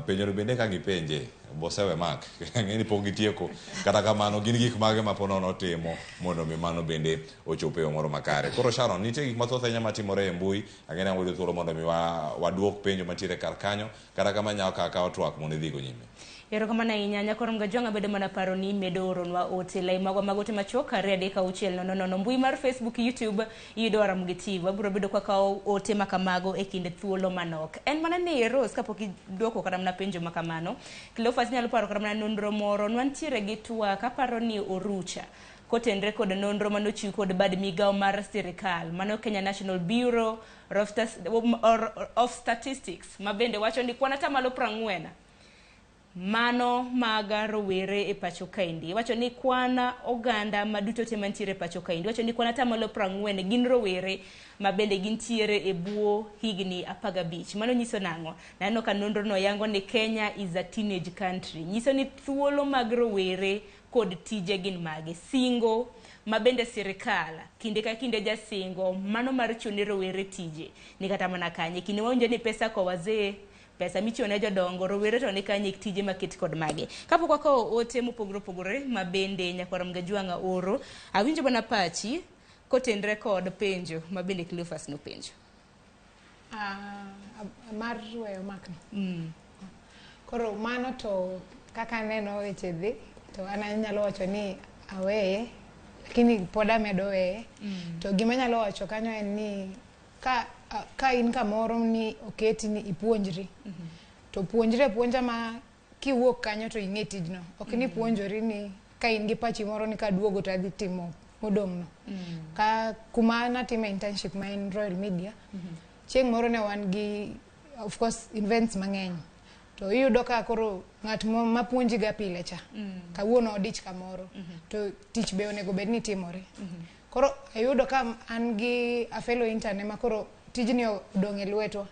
Penjo bende ka gipenje bosewe mak ng'eni pok gitieko, kata kamano gin gik mage ma ponono timo mondo mi mano bende ochope yo moro makare. Koro Sharon, nitie gik mathoth ahinya matimore e mbui, ang'eni ang' yudo thuolo mondo mi waduok penjo mantiere kar kanyo, kata kama nyao kawo twak mondo idhi go nyime. Erokamano ahinya. Nyakoro mga jwang'a bedo mana paro ni medo oronwa ote lai magwa magote machuok kare adek auchiel nono mbui mar Facebook, YouTube iyudo Ramogi TV. Wabiro bedo kwa kao ote makamago e kinde thuolo manok. En mana ni Rose kapok idwoko kata mana penjo makamano, Cleophas nyalo paro kata mana nonro moro nwantiere gi TWAK aparo ni orucha kotenre kod nonro manochiw kod bad migao mar sirikal mano Kenya National Bureau of Statistics mabende wacho ni kwan atamalo 40 mano maga rowere e pacho kaindi. Wacho ni kwana oganda maduto te mantiere e pacho kaindi. Wacho ni kwana atamalo 40 gin rowere mabende gintiere e buo higni 15. Mano nyiso nang'o? Nano ka nonro no yango ni Kenya is a teenage country. Nyiso ni thuolo mag rowere kod tije gin mage. Singo mabende sirikal kinde ka kinde jasingo mano mar chune rowere tije ni kata mana kanye. Kinde waonje ni pesa kwa wazee, pesa michione jodongo, rowere to ni kanye tije maket kod mage. Kapok wakawo ote mopogore mabende nyakwara mga jwang'a oro, awinjo bana pachi kotenre kod penjo mabende Cleophas no penjo. Mar weyo makno. Koro mano to kaka neno weche dhi, to ana nyalo wacho ni aweye, lakini poda medo weye. To gima nyalo wacho kanyo en ni ka in kamoro ni oketi ni ipuonjri, to puonja ma kiwuok kanyo to ing'e tijno. Ok ni puonjori ni ka in gi pachi moro ni kaduogo to adhi timo modong' no. Ka kuma natime internship ma in Royal Media, chieng' moro ne wan gi of course events mang'eny. To iyudo ka koro ng'at ma puonji ga pile cha, kawuono odich kamoro, to tich be onego bed ni timore. Koro ayudo ka an gi a fellow intern ma koro tijni odong' e lwetwa,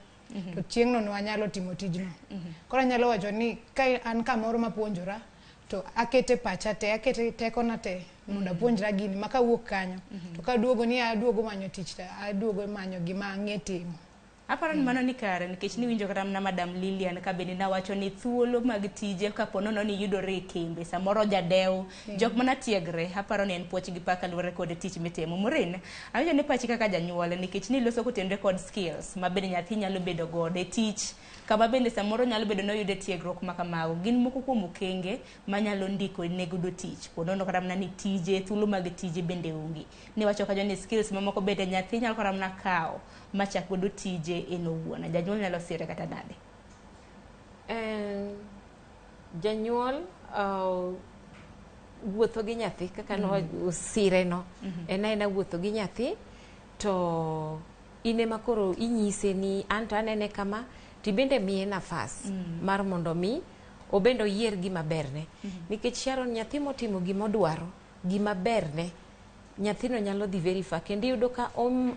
to chieng' no wanyalo timo tijno. Koro anyalo wacho ni ka an kamoro mapuonjora, to akete pacha te, akete tekona te mondo apuonjra gini maka wuok kanyo. To kaduogo ni aduogo manyo tich ta, aduogo manyo gima ang'e timo. Aparo ni mano ni kare nikech niwinjo kata na Madam Lilian ka bende nawacho ni thuolo mag tije kapo nono ni yudore e kembe samoro jadew jok mana tiegre. Aparo ni en puoch gi paka luwore kod tich mitimo. Morin, awinjo ni pachi kaka janyuol nikech ni loso kotenore kod skills ma bende nyathi nyalo bedo godo e tich kama bende samoro nyalo bedo no yude tiegruok ma kamago. Gin moko kuom okenge manyalo ndiko ne godo tich. Ponono kata mana ni tije, thuolo mag tije bende onge. Ni wacho ka ni skills mamoko bende nyathi nyalo kata mana kawo machak godo tije en owuon. Janyuol nyalo sire kata nade? Janyuol wuotho gi nyathi kaka no sire no. En wuotho gi nyathi to ine makoro inyise ni anto anene kama tibende miye nafas mar mondo mi obendo yier gima berne. Nikech Sharon, nyathi motimo gima odwaro, gima berne, nyathino nyalo dhi verify kendo yudo ka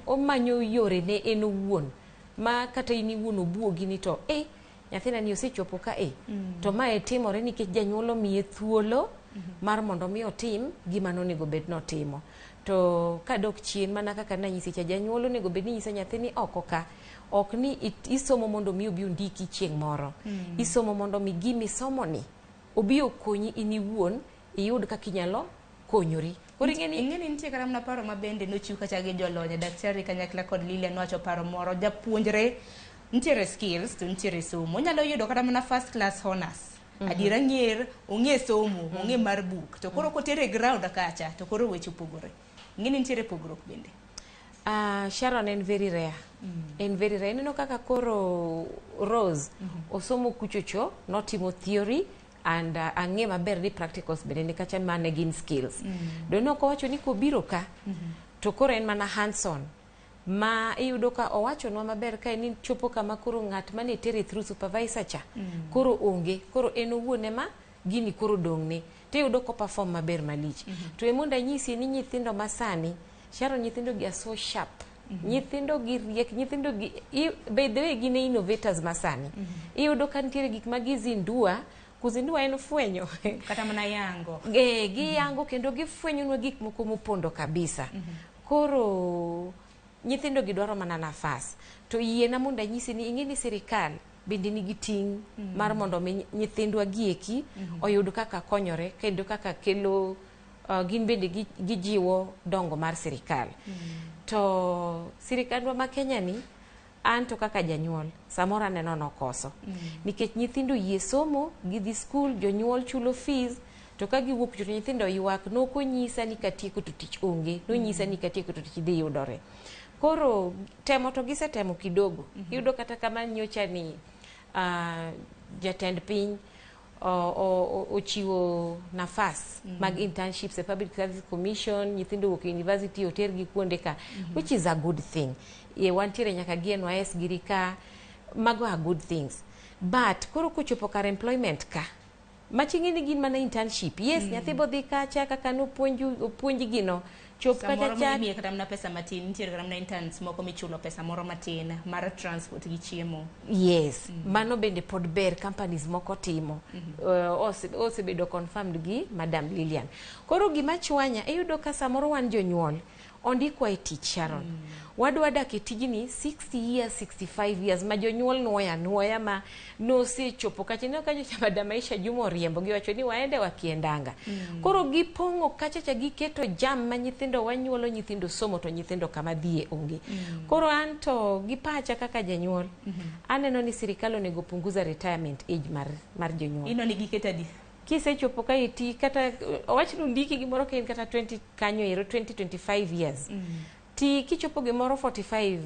omanyo yore ne en owuon ma kata in iwuon obuogi ni to nyathina ni osechopo ka to mae timore nikech janyuol omiye thuolo mar mondo mi otim gima nonego bed notimo. To kadok chien mana kaka nanyisi cha, janyuol onego bed ni nyiso nyathi ni oko ka ok ni isomo mondo mi obi ondiki chieng' moro. Isomo mondo mi gimi somo ni obi okonyi in iwuon iyud kaka inyalo konyori. Ing'eni nitie kata mana paro ma bende nochiw kacha gi jolony daktari kanyakla kod Lilian wacho paro moro japuonjre nitiere skills to nitiere somo. Onyalo yudo kata mana first class honors. Adiera ng'er ong'e somo, ong'e mar buk. To koro kotere ground kacha to koro weche opogore. Ing'eni nitiere pogruok bende. Sharon, en very rare. En very rare. Neno kaka koro Rose osomo kuchocho, notimo theory and ang'e maber ni practicals bende nikacha mane gin skills. Dono ko wacho ni kobiro ka to koro en mana hands on. Ma iyudo ka owachonwa maber ka ni chopo kama koro ng'at mane tere through supervisor cha koro onge, koro en owuon ema gini koro dong'ne. To iyudo ko perform maber malich. To emonda nyisi ni nyithindo masani, Sharon, nyithindo gi so sharp. Nyithindo gi riek, nyithindo gi by the way gine innovators masani. Iyudo ka nitiere gik ma gizindua, kuzindua en fwenyo kata mana yango. Giyango kendo gifwenyonwa gik moko mopondo kabisa. Koro nyithindo gi dwaro mana nafas. To yiena mondo anyisi ni ing'eni sirikal bende nigi ting' mar mondo nyithindwa gieki oyud kaka konyore kendo kaka kelo gin bende gijiwo dongo mar sirikal. To sirikandwa ma Kenya ni anto kaka janyuol samora neno nokoso. Nikech nyithindo yie somo, gidhi skul, jonyuol chulo fees, to ka giwuok to nyithindo ywak nokonyisa ni katieko to tich onge, nonyisa ni katieko to tich dhi yudore. Koro temo to gisetemo kidogo. Iyudo kata kama nyocha ni jatend piny ochiwo nafas mag internships e Public Service Commission, nyithindo wuok university oter gi kuonde ka, which is a good thing. Wantiere nyaka gi NYS giri ka, mago are good things. But koro kuchopo kar employment ka, machingi ni gin mana internship. Yes, nyathi bodhi kacha kaka nopuonji gino. Chop kacha cha miye kata mna pesa matin, nitiere kata mna interns moko michulo pesa moro matin mar transport gi chiemo. Yes, mano bende pod ber companies moko timo. Osebedo confirmed gi Madam Lilian. Koro gima chwanya iyudo ka samoro wan jonyuol ondikwa e tich, Sharon. Wadwa dak e tijni 60 years, 65 years ma jonyuol nuoya ma nosechopo kacha ne kanyo Madam Aisha Juma riembo giwacho ni waende wakiendanga. Koro gipong'o kacha cha giketo jam ma nyithindo wanyuolo, nyithindo somo to nyithindo kama dhie onge. Koro anto gipacha kaka janyuol aneno ni sirikal onego punguza retirement age mar jonyuol. Ino ni giketa di kisechopo ka iti kata owachno ndiki gimoro ka in kata 20 kanyo ero 20-25 years ti kichopo gimoro 45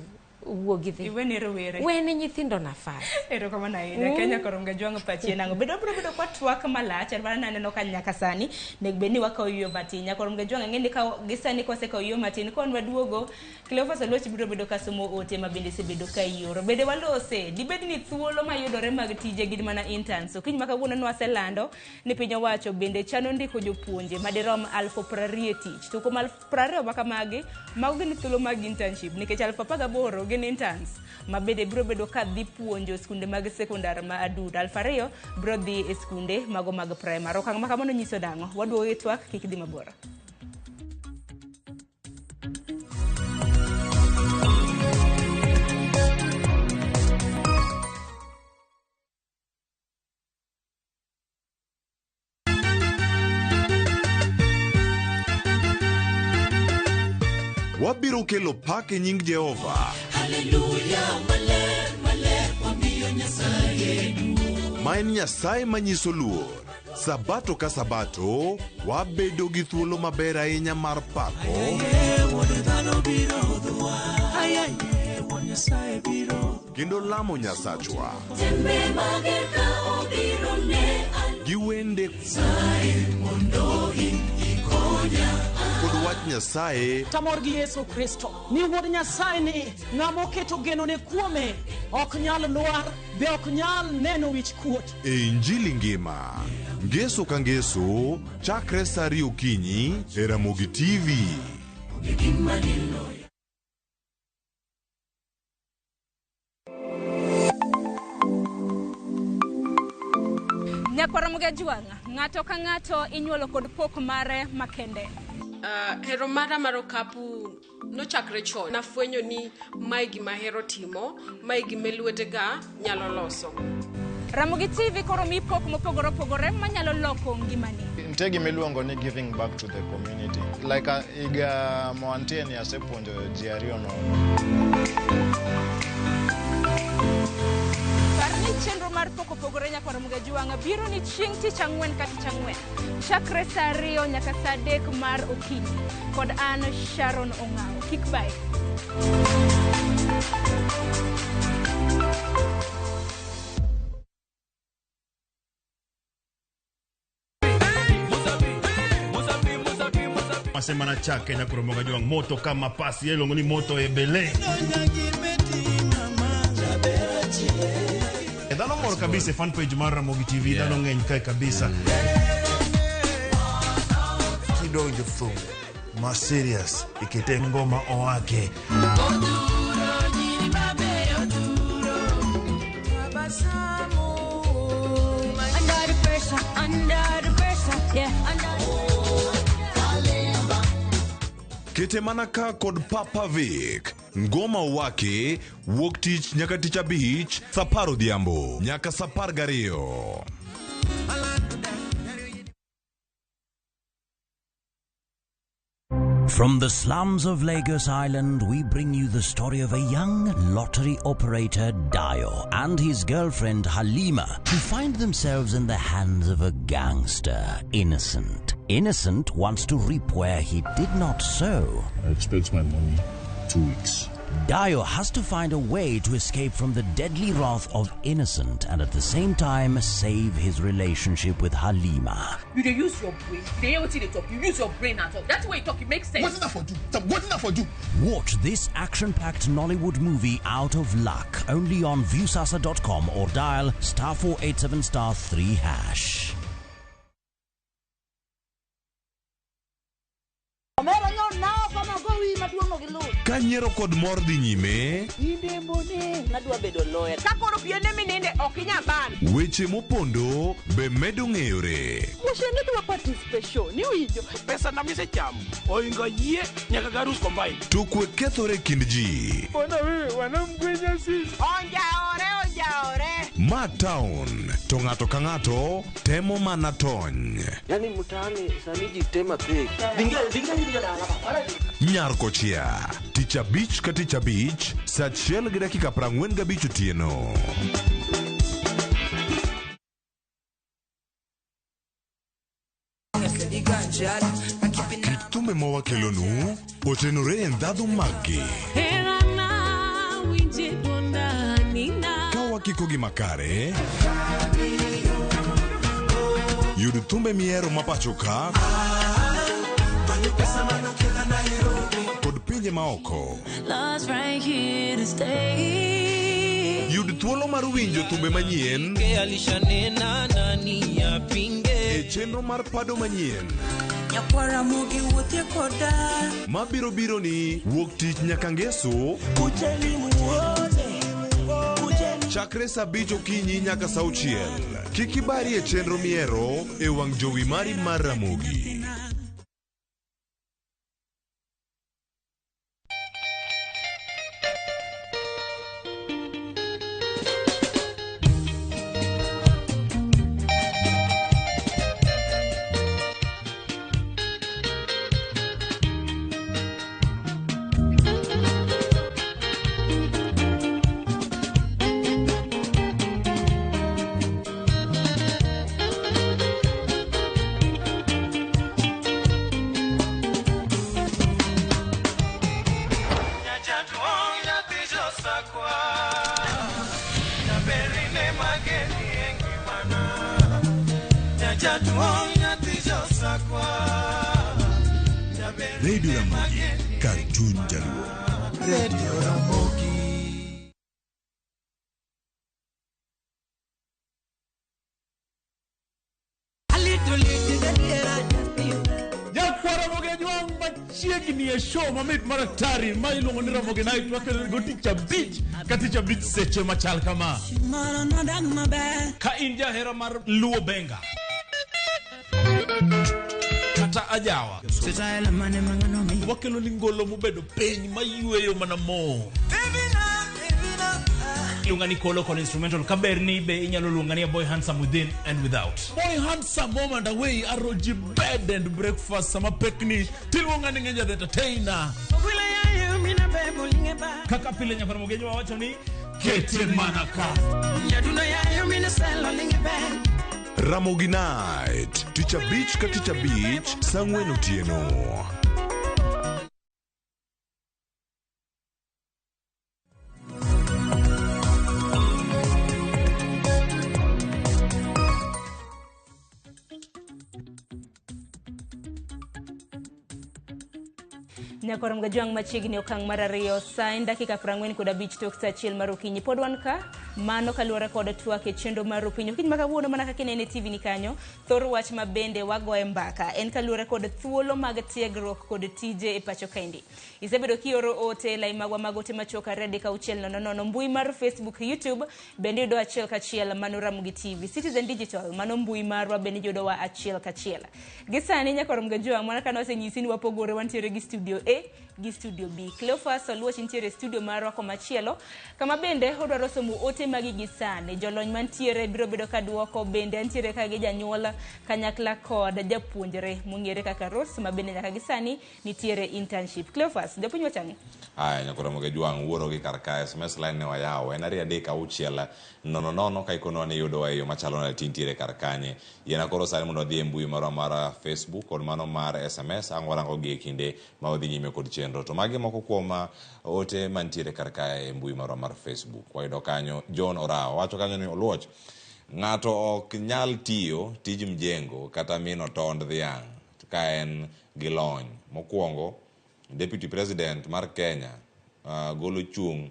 wuogi dhi wene nyithindo nafas. Ero kama na ina Kenya koronga jwango pachi nango bedo kwa twak malach bana neno ka nyaka sani negbeni waka oyo matinya koronga jwango ngende ka gisani kose ka oyo matin kon waduogo Cleophas Oluoch biro bedo ka somo ote mabende se bedo ka yoro bede walose dibed ni thuolo mayudore mag tije gi mana interns. So kiny maka wuono nwaselando ni piny owacho bende chano ndiko jopuonje madirom 1020 tich to kuma 1020 maka magi mago gin thuolo mag internship nikech 1018 gin interns mabede biro bedo ka dhi puonjo skunde mag sekondar ma adult. 2000 biro dhi e skunde mago mag primary. Okang' maka mono nyiso dango waduogo e twak kik dhi mabor. wabiro kelo pak e nying Jehova. Hallelujah, maler, maler, wamiyo Nyasaye duong'. Ma en Nyasaye manyiso luor. Sabato ka sabato, wabedo gi thuolo maber ahinya mar pako. Kendo lamo Nyasachwa. Gi wende kod wach Nyasaye. Tamor gi Yesu Kristo. Ni wuod Nyasaye ni ng'ama oketo geno ne kuome ok nyal lwar, be ok nyal neno wich kuot. E Injili ngima. Ngeso ka ngeso, chakre saa 2 okinyi e Ramogi TV. Nyakwa Ramogi Ajwang', ng'ato ka ng'ato inyuolo kod pok mare makende. Hero mara mar okapu nochakre chon. Nafwenyo ni mae gima hero timo, mae gima lwetega nyalo loso. Ramogi TV koro mi pok mopogore opogore manyalo loko ngimani. Nitie gima iluongo ni giving back to the community. Like iga moantie ni asepuonjo ji ariyo nono. Parni chenro mar pok opogore Nyakwa Ramogi Ajwang' biro ni chieng' tich ang'wen ka tich ang'wen. Chakre saa 2 nyaka saa 3 mar okinyi. Kod an Sharon Ong'aw. Kik bai. Semana chake Nyakwa Ramogi Ajwang' moto kama pasi yelongo ni moto ebele. Dhano mor kabisa fan page mar Ramogi TV, dhano ng'eny kae kabisa. Kidonjo thum ma serious ikete ngoma owake. Kete manaka kod Papa Vic. Ngoma wake wuok tich nyaka tich abich saa 10 odhiambo nyaka saa 12. From the slums of Lagos Island, we bring you the story of a young lottery operator, Dio, and his girlfriend, Halima, who find themselves in the hands of a gangster, Innocent. Innocent wants to reap where he did not sow. I expect my money 2 weeks. Dio has to find a way to escape from the deadly wrath of Innocent and at the same time save his relationship with Halima. You dey use your brain. They hear what they talk. You use your brain at all. That's why you talk. It makes sense. What's that for you? What's that for you? Watch this action-packed Nollywood movie Out of Luck only on viewsasa.com or dial *487*3#. Kanyiero kod mor dhi nyime. Weche mopondo be medo ng'eyore. To kwe kethore kind ji. Ma town, to ng'ato ka ng'ato temo mana tony. Yani mtaani sani ji tema pek. Nyarko chia, tich abich ka tich abich, saa 1 gi dakika 45 otieno. Kit thumbe mawakelonu otenore e ndhadhu maggi. Ka wakiko gi makare, yud thumbe miero mapacho ka kod pinje maoko. Yud thuolo mar winjo thumbe manyien e chenro mar pado manyien mabiro biro ni wuok tich nyaka ngeso chakre saa 5 okinyi nyaka saa 6. Kik ibari e chenro miero e wang' jowi mari mar Ramogi. Nyajatuong nyathi josakwa Nyaberine mageni engimana Nyajatuong nyathi josakwa Radio Ramogi, Cartoon Jaluo. Radio Ramogi. Ramogi juang machiegni e show mamit maraktari ma iluongo ni Ramogi Night wakelgo Ticha Beach ka Ticha Beach seche machal kama ka in jahera mar luo benga kata ajawa wakelo ni ngolo mobedo piny mayueyo mana mo Lungani Kolo Call instrumental kaberni be inyalo lungani Boy Handsome Within and Without. Boy Handsome moment away aroji bed and breakfast sama pekni tilungani ngenja the entertainer. Kaka pile nya Ramogi wa wacho ni kete manaka. Ramogi Night, Ticha Beach ka Ticha Beach, sangwen otieno. Nyakorom gajuang machiegni okang mar ariyo sain dakika 45 tok saa achiel mar okinyi pod wan ka mano kaluwore kod twak e chenro mar opinyo kiny makawuono mana kaka inene TV ni kanyo thor wach mabende wagoe mbaka en kaluwore kod thuolo mag tiegruok kod tije e pacho kaendi isebedo kioro ote lai magwa mag ote machoka redi ka uchiel nono mbui mar Facebook YouTube bende yudo achiel kachiel mano Ramogi TV Citizen Digital mano mbui marwa bende yudo wa achiel kachiel gisani Nyakorom gajuang mana kana osenyisi ni wapogore wantiere gi studio A gi studio B. Cleophas Oluoch ntiere studio marwa komachielo kama bende odwaro somo ote magi gisane jolony mantiere biro bedo ka duoko bende ntiere ka gi janyuola kanyakla kod japuonjre mongere kaka Rose ma bende nyaka gisani nitiere internship. Cleophas japuonj wachani Aya Nyakorom gajuang wuoro gi karka SMS line ne wayawo en ari adek auchiel nono ka ikono ne yudo wa yo machalo na tintiere karkanye yena koro sani mondo dhi e mbui marwa mar Facebook kod mano mar SMS angwarango gi kinde ma odhi nyime kod chenro to magi moko kuom ote mantiere karka e mbui marwa mar Facebook wayudo kanyo John Orao wacho kanyo ni Oluoch ng'ato ok nyal tiyo tij mjengo kata mino tond dhiang' ka en gi lony mokwongo Deputy President mar Kenya golo chung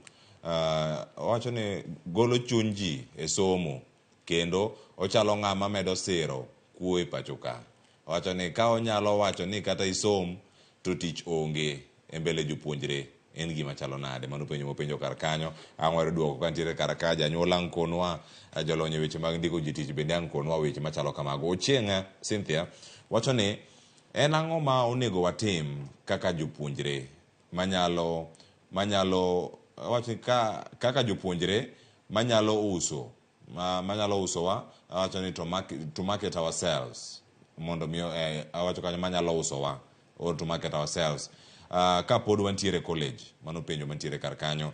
wacho ni golo chuny ji e somo kendo ochalo ng'ama medo siro kuo e pachoka wacho ni ka onyalo wacho ni kata isom to tich onge e mbele jopuonjre en gima chalo nade mano penjo mopenjo kar kanyo ang'wero duoko kantiere kar ka janyuola nkonwa jolony weche mag ndiko ji tich bende nkonwa weche machalo kamago Ochieng' Cynthia wacho ni en ang'o ma onego watim kaka jopuonjre manyalo wacho kaka jopuonjre manyalo uso wa wacho ni to market ourselves mondo miyo wacho kanyo manyalo uso wa or to market ourselves ka pod wantiere college mano penjo mantiere kar kanyo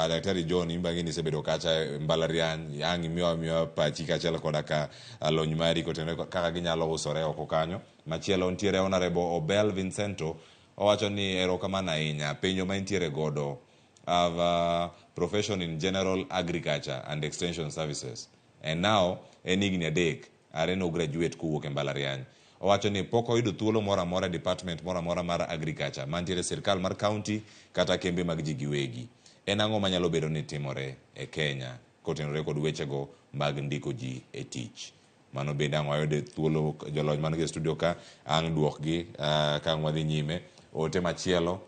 Daktari John imbangi ni sebedo kacha mbalariany yang miyo pachi kachel koda ka lony mari kotene kaka ginyalo usore oko kanyo machielo ntiere Honorable Obel Vincento owacho ni erokamano ahinya penjo ma ntiere godo of profession in general agriculture and extension services and now enigni adek are no graduate kuwuok e mbalariany owacho ni pok oyudo thuolo moro amora department moro amora mar agriculture mantiere sirkal mar county kata kembe mag ji giwegi en ang'o manyalo bedo ni timore e Kenya kotenore kod wechego mag ndiko ji e tich mano bende ang' wayude thuolo jolony man gi studio ka ang' duokgi ka ang' wadhi nyime ote machielo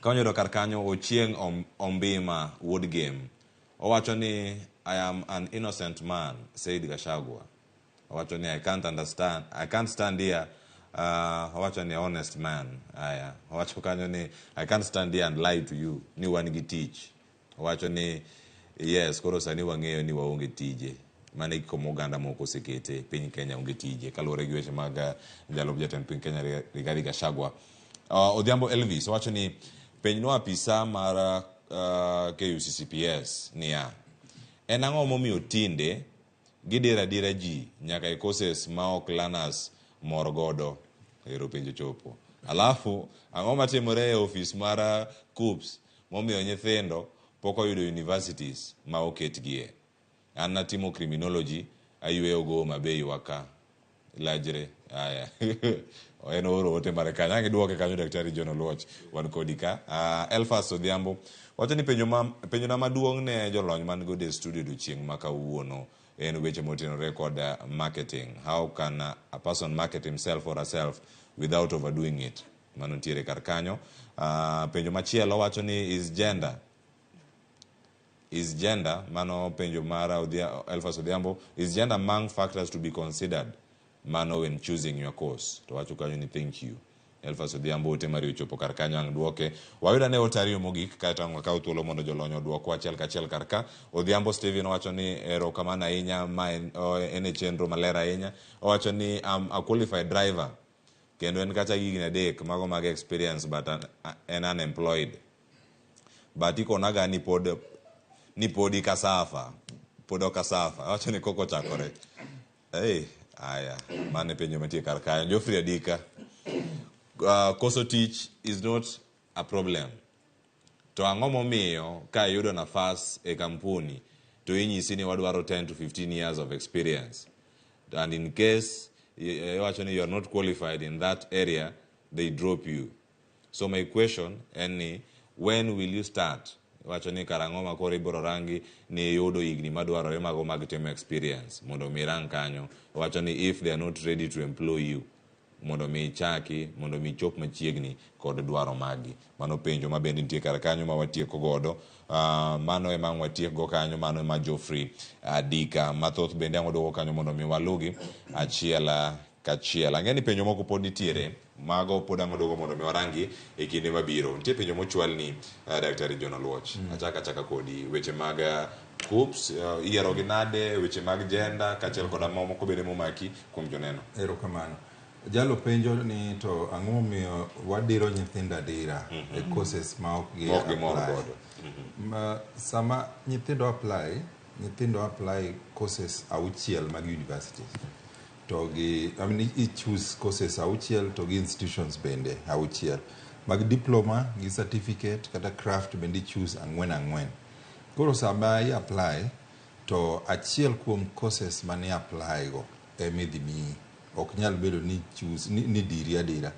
ka onyodo kar kanyo Ochieng' Ombima Woodgame owacho ni I am an innocent man said Gachagua owacho ni I can't stand here owacho ni honest man aya owacho kanyo ni I can't stand here and lie to you ni wan gi tich owacho ni yes koro sani wang'eyo ni waonge tije mane komo ganda moko sekete piny Kenya onge tije kaluwore gi weche mag jalob jatend piny Kenya Rigathi Gachagua Odhiambo Elvis owacho ni piny no apisa mar KUCCPS niya en ang'o momiyo tinde gidira ji nyaka e courses ma ok learners mor godo ero penjo chopo alafu ang'o matimore e office mar CUPS momiyo nyithindo pok oyudo universities ma oketgie. An natimo criminology ayueyo go Mabei waka lajre aya en oro ote Marekani ange duoke kanyo Daktari John Oluoch wan kodi ka Elfas Odhiambo wacho ni penjo na maduong' ne jolony man go de studio do chieng' ma kawuono en weche motenore kod marketing. How can a person market himself or herself without overdoing it? Mano tiere kar kanyo. Penjo machielo wacho ni is gender mano penjo mara Elfas Odhiambo, is gender among factors to be considered mano when choosing your course? To wacho kanyo ni thank you Elfas Odhiambo ote mari ochopo kar kanyo ang' duoke wayuda ne otario mogik kata wakaw thuolo mondo jolony oduoko achiel kachiel kar ka. Odhiambo Steven wacho ni erokamano ahinya ma en e chenro maler ahinya. Owacho ni a qualified driver kendo en kata higni 3 mago mag experience but en unemployed but ikonaga ni podi kasafa podo kasafa. Wacho ni koko chakore aya mane penjo matie kar kayo. Geoffrey Adika koso tich is not a problem. To ang'o momiyo ka yudo nafas e kampuni to inyisi ni wadwaro 10 to 15 years of experience, and in case actually you are not qualified in that area they drop you. So my question is, when will you start? Wacho ni karango makore iboro rangi ni yudo igni madwarore mago mag timo experience mondo mirang kanyo. Wacho ni if they are not ready to employ you mondo mi chaki mondo mi chop machiegni kod dwaro magi. Mano penjo mabende nitie kar kanyo ma watieko godo. Mano ema watieko go kanyo, mano ema Geoffrey Adika mathoth bende angodo kanyo mondo mi walugi achiela kachiela. Ngeni penjo moko pod nitiere mago pod angodo go mondo mi warangi e kinde mabiro. Nitie penjo mochwal ni Daktari John Oluoch. Achaka kodi weche mag CUPS iero gi nade, weche mag gender kachiel kod moko bende momaki kuom joneno. Erokamano. Jalo penjo ni to ang'o momiyo wadiro nyithindo adira e courses ma ok gi apply. Sama nyithindo apply courses auchiel mag universities to gi I choose courses auchiel to gi institutions bende auchiel mag diploma gi certificate kata craft bende choose ang'wen. Koro sama I apply to achiel kuom courses mane apply go emidhi mi ok nyal bedo ni choose ni diri adira.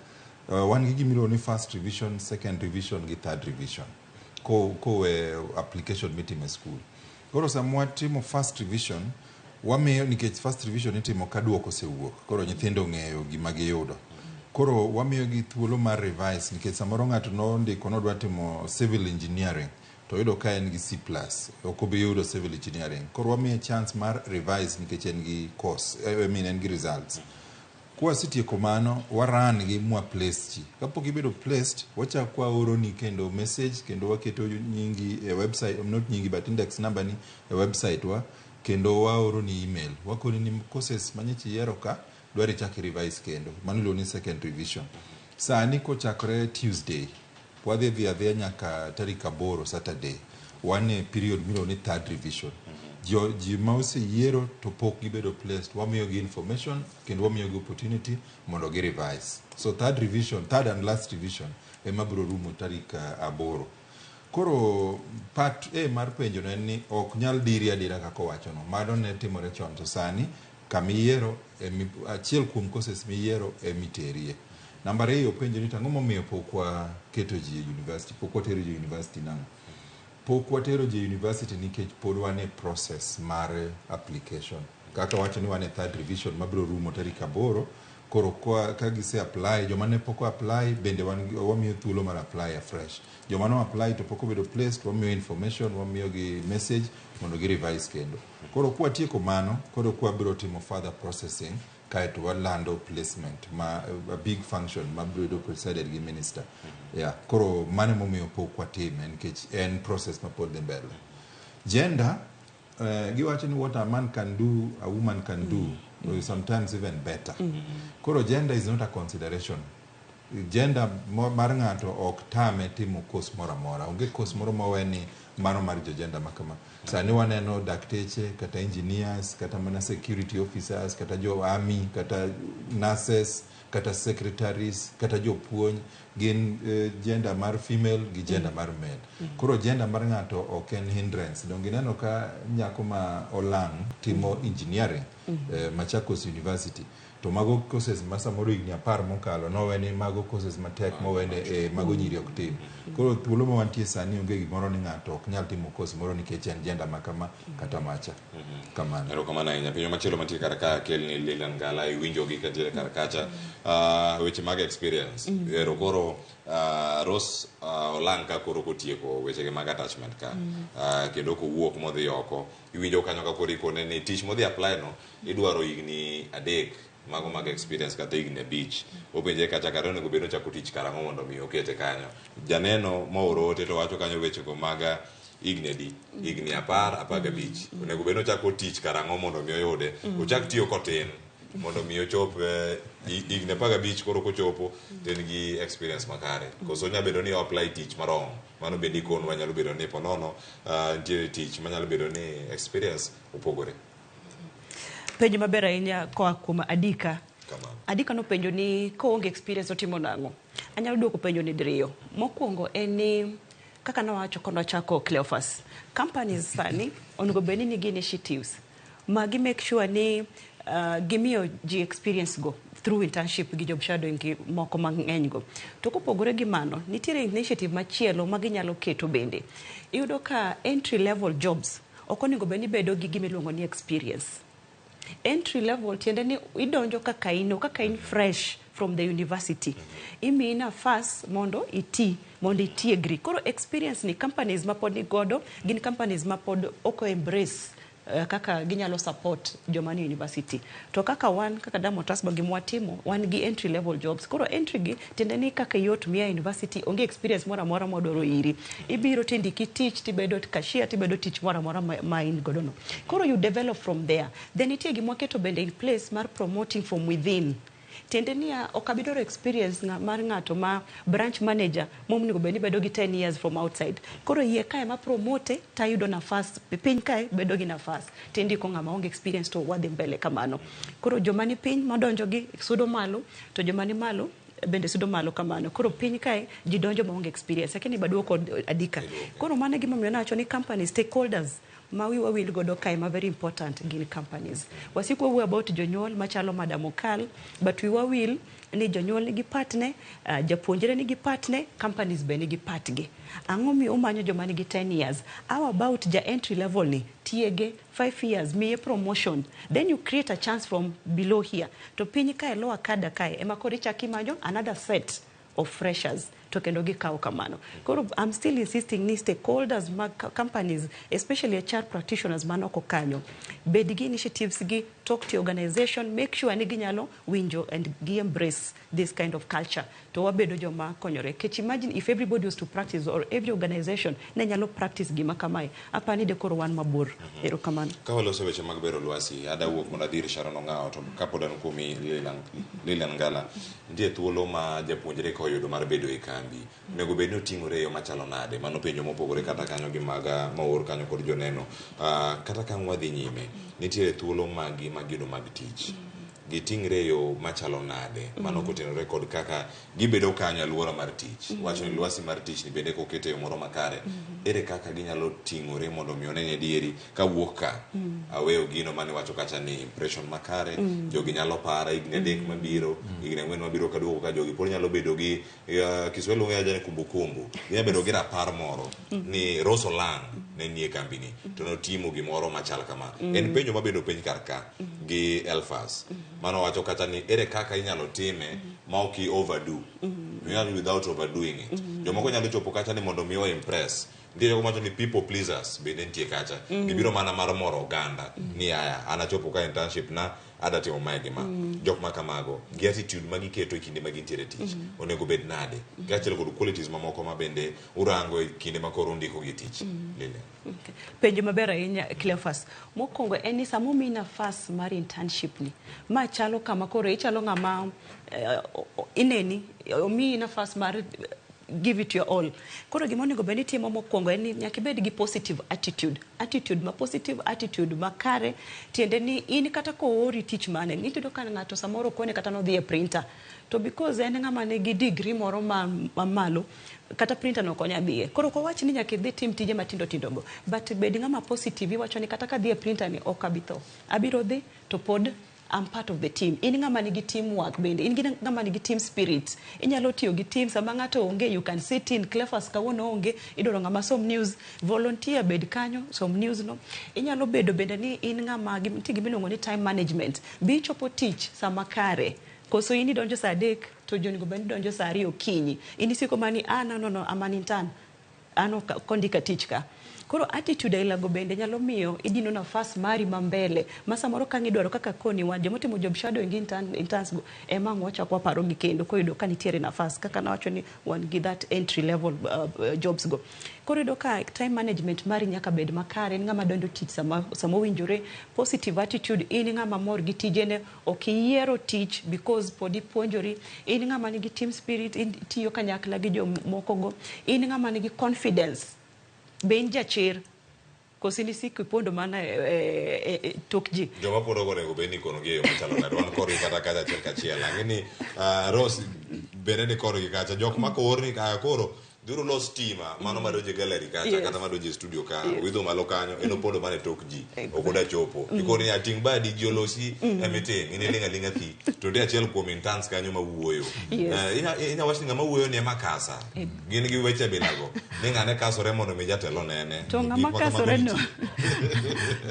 Wan gi gimiro ni first revision, second revision gi third revision ko application meeting e school. Koro samwa timo first revision wamiyo nikech first revision itimo ka duoko osewuok koro nyithindo ng'eyo gima giyudo. Koro wamiyo gi thuolo mar revise nikech samoro ng'ato nondiko nodwa timo civil engineering to yudo ka en gi C+, ok obi yudo civil engineering. Koro wamiyo chance mar revise nikech en gi course en gi results. Kwa sitieko mano waran gi mwa place chi. Kapok ibedo placed wachak kwa oro ni kendo message kendo waketo nyingi e website, not nyingi but index number ni e website wa kendo waoro ni email wakoni ni courses manyichi yero ka dwari chaki revise kendo manilo ni second revision. Sani ko chakre Tuesday wadhi adhiya nyaka tarik 8 Saturday one period milo ni third revision. Ji ma oseyiero to pok gibedo placed wamiyo gi information kendo wamiyo gi opportunity mondo gi revise. So third and last revision ema biro rumo tarik 8. Koro part A mar penjo en ni ok nyal diri adira kako wacho no. Mano ne timore chon to sani kamiyiero achiel kuom courses miyiero emiterie. Namba 2 penjo ni tang'o momiyo pok waketo ji e university, pok watero ji university nang'o. Pok watero ji university nikech pod wan e process mar application. Kaka wacho ni wan e third revision mabiro rumo tarik 8. Koro ka gise apply joma ne pok apply bende wamiyo thuolo mar apply afresh. Joma no apply to pok obedo placed wamiyo information, wamiyo gi message mondo gi revise kendo. Koro kwa tieko mano koro kwa biro timo further processing kaeto walando placement ma a big function ma biro presided gi minister. Koro mane momiyo pok watime nikech en process ma pod dhi mbele. Gender giwacho ni what a man can do a woman can do sometimes even better. Koro gender is not a consideration. Gender mar ng'ato ok tame timo course moro amora. Onge course moro maweni mano mar gender makama. Sani waneno dakteche kata engineers kata mana security officers kata jo army kata nurses kata secretaries kata jopuonj gin gender mar female gi gender mar male. Koro gender mar ng'ato ok en hindrance. Donge ineno ka nyako ma Olang timo engineering Machakos University, to mago courses ma samoro higni 10 mokalo noweni mago courses matek mowene mago nyiri ok tim. Koro thuolo ma wantie sani onge gimoro ni ng'ato ok nyal timo course moro nikech en gender ma kama kata macha. Kamano. Erokamano ahinya. Pinyo machielo mantie kar ka kelni Lilian Ngala iwinjogi katiere kar kacha weche mag experience. Ero koro Rose Olang ka koro kotieko wechege mag attachment ka kendo kowuok modhi oko, iwinjo kanyo ka koro ikone ni tich modhi apply no idwaro higni 3 mago mag experience kata higni 5. Openje kacha kare onego bed ochako tich karang'o mondo mi okete kanyo. Janeno mooro ote to wacho kanyo wechego mag higni 10-15 onego bed ochako tich karang'o mondo mi oyude. Ochak tiyo kotin mondo mi ochop higni 15 koro kochopo ten gi experience makare. Koso nya bedo ni apply tich marom, mano bedi kon wanyalo bedo ni ponono nitie tich manyalo bedo ni experience opogore. Penjo maber ahinya koa kuom Adika. Adika no penjo ni koonge experience otimo nang'o. Anyalo duoko penjo ni diriyo. Mokwongo en ni kaka nawacho kono chako Cleophas. Companies sani onego bed ni nigi initiatives magi make sure ni gimiyo ji experience go through internship gi job shadowing gi moko mang'eny go. To kopogore gi mano, nitiere initiative machielo magi nyalo keto bende. Iyudo ka entry level jobs ok onego bed ni bedo gi gimiluongo ni experience. Entry level tiende ni idonjo kaka in fresh from the university. Imi nafas mondo itiegri. Koro experience ni companies mapod ni godo gin companies mapod oko embrace kaka ginyalo support jomani university. To kaka Diamond Trustbank gimwatimo wan gi entry level jobs. Koro entry gi tiende ni kaka yot miya university onge experience mora mora modoro iri. Ibiro tindiki tich tibedo cashier tibedo tich mora mora ma in godo no. Koro you develop from there. Then itie gimwaketo bende in place mar promoting from within. Tiende ni okabidoro experience mar ng'ato ma branch manager monego bed ni bedo gi 10 years from outside. Koro yie kae ma promote tayudo nafas piny kae bedo gi nafas tindi ko ng'ama onge experience to wadhi mbele kamano. Koro jomani piny modonjo gi sudo malo to jomani malo bende sudo malo kamano. Koro piny kae ji donjo maonge experience lakini baduo kod Adika. Koro mane gima mio nacho ni company stakeholders ma we will go dokai ma very important gin companies. Wasiko we about jonyuol machalo Madam Okal, but we will ni jonyuol nigi partner, japuonjre nigi partner, companies be nigi partge. Ang'o mi umanyo joma nigi 10 years. How about ja entry level ni tiege 5 years miye promotion. Then you create a chance from below here. To piny kae lower kada kae ema kori chaki manyo another set of freshers to kendo gi kao kamano. Koro I'm still insisting ni stakeholders companies, especially HR practitioners manoko kanyo, bedigi initiatives gi talk to organization, make sure ni ginyalo winjo and gi embrace this kind of culture. To wabedo joma konyore. Kech imagine if everybody was to practice or every organization ne nyalo practice gima kamae. Apa ni dekoro wan mabor. Ero kamano. Ka waloso weche mag bero lwasi, ada wuok mondo adhir Sharon Ong'aw to kapoda nkumi Lilian Ngala. Ndiye thuolo ma japuonjre koyudo mar bedo e kambi. Nego bed ni oting'ore yo machalo nade, mano penjo mopogore kata kanyo gi maga maor kanyo kod joneno. Kata ka wadhi nyime, nitiere thuolo magi magido mag tich. Giting're yo machalo nade, mano kotenore kod kaka gibedo kanyo aluora mar tich. Wacho ni lwasi mar tich ni bende kokete yo moro makare. Ere kaka ginyalo ting'ore mondo mi onene dieri ka wuok ka. Aweyo gino mane wacho kacha ni impression makare, jogi nyalo para higni 3 mabiro, higni 4 mabiro kaduogo ka jogi pod nyalo bedo gi Kiswahili ong'e aja ni kumbukumbu. Ginyalo bedo gi rapar moro ni Rose Olang ne nie kambini to notimo gimoro machal kama. En penjo mabedo penj kar ka gi Elfas. Mano wacho kata ni ere kaka inyalo time ma ok overdo. Without overdoing it. Jomoko nyalo chopo kata ni mondo miyo impress. Ndiyo kumacho ni people pleasers bende ntie kacha. Gibiro mana mar moro oganda ni aya anachopo ka internship na adatimo mae gima. Jok makamago gi attitude magiketo e kinde magintiere tich onego bed nade. Gachiel kod qualities mamoko ma bende urango e kinde makoro ndiko gi tich. Okay. Penjo maber ahinya Cleophas. Mokwongo en ni samo mi nafas mar internship ni. Ma chalo kama koro ichalo ng'ama ineni omi nafas mar give it your all. Koro gima onego bed ni timo mokwongo en ni nyaka ibed gi positive attitude ma positive attitude makare, tiende ni in kata koori tich mane nitido ka ng'ato samoro kone kata no dhi e printer to because en ng'ama nigi degree moro mamalo kata printer no konya dhiye. Koro ko wach ni nyaka idhi tim tije matindo go, but bed ng'ama positive, iwacho ni kata ka dhi e printer ni ok abitho, abiro dhi to pod I'm part of the team. In ng'ama nigi teamwork bende, in ng'ama nigi team spirit. Inyalo tiyo gi team sama ng'ato onge, you can sit in Clefas kawuono onge, idoro ng'ama som news, volunteer bed kanyo, som news no. Inyalo bedo bende ni in ng'ama gimiluongo ni time management. Bi chopo tich sama kare. Koso ini donjo saa 3 to jonigo bende donjo saa 2 okinyi. Ini siko mani no amanintan. Ano kondika tich ka. Koro attitude ilago bende nyalo miyo idino nafas mari mambele. Masa moro ka ngidwaro kaka koni wa joma timo job shadow interns go ema ngwacha kwa paro gi kendo ko yudo ka nitiere nafas kaka nawacho ni wan gi that entry level jobs go. Koro yudo ka time management mari nyaka bed makare, ng'ama dondo tich sama winjore, positive attitude, in ng'ama mor gi tijene, okiyiero tich because podi puonjori, in ng'ama nigi team spirit, in tiyo kanyakla gi jomoko go, in ng'ama nigi confidence. Ben jachir kosini siku pondo mana tokji joma pondo gore go beni kono ge yo machalo na wan koro kata kata chiel lakini Rose bene koro kacha jok makorni ka koro duro lo stima mano madoje gallery kacha kata madoje studio ka widho malo kanyo eno pondo mane tokji okoda chopo ikoni ya ting badi jiolosi emete ine linga thi to de achiel kuom interns kanyo mawuoyo ina wachni ngama wuoyo ne makasa gin gi weche bilago ni ngane kasore mondo mi jatelo nene to ngama kasore no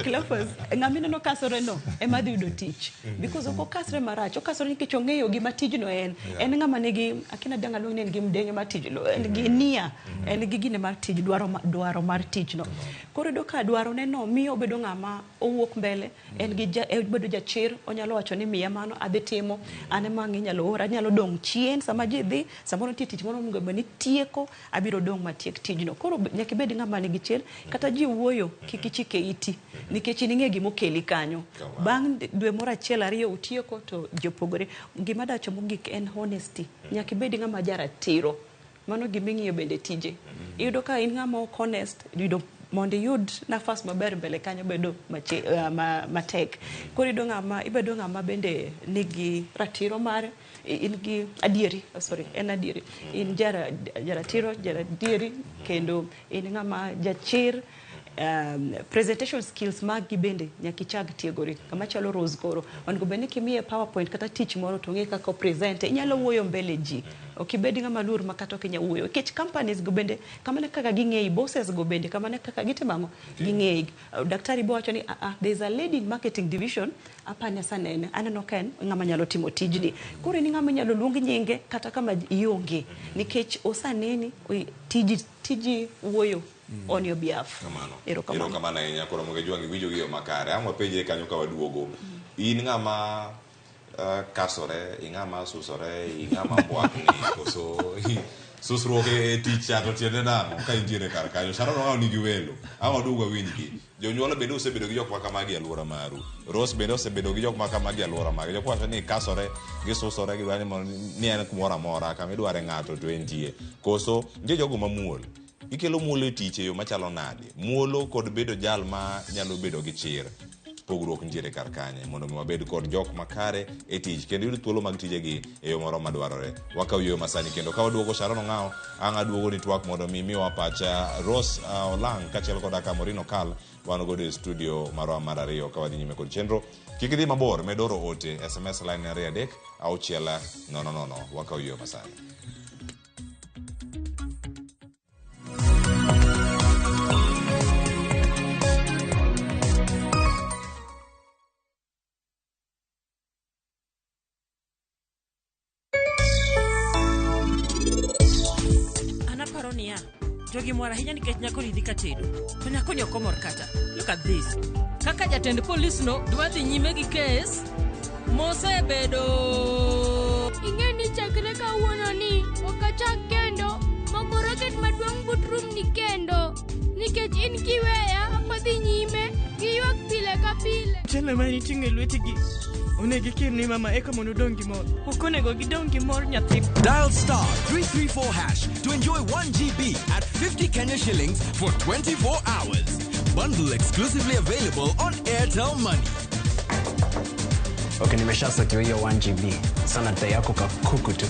Cleophas ngamino no kasore no ema dhi yudo tich because oko kasre marach okasore nikech ongeyo gima tijno en ngama nigi akina danga luong ne ngi mdenge ma tijno en gi nia en gi gine mar tij dwaro mar tich no. Koro do ka dwaro ne no miyo bedo ng'ama owuok mbele, en gi bedo jachir, onyalo wacho ni miya mano adhi timo, ane mangi nyalo dong chien sama ji dhi samoro tich moro mungo bani tieko abiro dong matiek tijno. Koro nyaka bed ng'ama nigi chir, kata ji wuoyo kikichike iti nikech ninge gimo keli kanyo bang dwe moro achiel ariyo utieko to jopogore. Gima dacho mogik en honesty, nyaka bed ng'ama jaratiro, mano giming'iyo bende tije. Iyudo ka in ng'ama ok honest, mondo yud nafas maber mbele kanyo bedo matek. Koro ibedo ng'ama bende nigi ratiro mare, in gi adieri, adieri. In jaratiro, jaradieri, kendo in ng'ama jachir. Presentation skills magi bende nyaka ichag tiegori. Kama chalo Rose koro onego bende kimiye PowerPoint kata tich moro to ng'e kaka present, inyalo wuoyo mbele ji, okibed ng'ama lur makata ok inyalo wuoyo. Kech companies go bende kamane kaka ging'eyi, bosses go bende kamane kaka gitimango ging'eyi. Daktari bo wacho ni there's a lady in marketing division apanya sanene aneno ken ng'ama nyalo timo tijni. Koro ni ng'ama nyalo luong nyinge kata kama ionge nikech osaneni tiji wuoyo on your behalf. Erokamano ahinya. Koro moge jwangi winjo gi yo makare. Ang'wa penje kanyo ka waduogo. In ng'ama kasore, ng'ama susore, ng'ama mbwakni, koso susruok e tich to tiende nang'o ka intiere kar kanyo. Sharon ng'aw nigi welo. Ang'wa duogo winjgi. Jonyuol bende osebedo gi jok makamagi e alwora maru. Rose bende osebedo gi jok makamagi e alwora magi. Jok wacho ni kasore, gisusore, gidwani ni en kumoro amora kama idware ng'ato to entie. Koso nitie jogo mamuol. Ikelo muolo e tich e yo machalo nade. Muolo kod bedo jal ma nyalo bedo gi chir. Pogruok nitiere kar kanye mondo mi wabed kod jok makare e tich kendo yud thuolo mag tijegi e yo moro madwarore. Wakaw yo masani kendo ka waduogo Sharon Ong'aw, ang' aduogo ni TWAK mondo mi miwa pacha Rose Olang kachiel koda ka Morino Kal wan godo e studio marwa mar ariyo ka wadhi nyime kod chenro. Kik idhi mabor, medoro ote SMS line 33600. Wakaw yo masani. Jogi mora hinya nikech nyako ni dhi katedo. To nyako ni okomor kata. Look at this. Kaka jatend polis no dwa dhi nyime gi kes mosebedo. Ing'e ni chakre kawuono ni okachak kendo moko roket maduong' butrum ni kendo nikech in kiweya ok odhi nyime gi ywak pile ka pile. Tele ma niting'e lwetigi Onegi kirni mama eka mondo dong gi mor. Okonego gidong gi mor nyathi. Dial star 334 hash to enjoy 1 GB at 50 Kenya shillings for 24 hours. Bundle exclusively available on Airtel Money. Okay, nimeshasetiwa hiyo 1 GB. Sana data yako kakuku tu.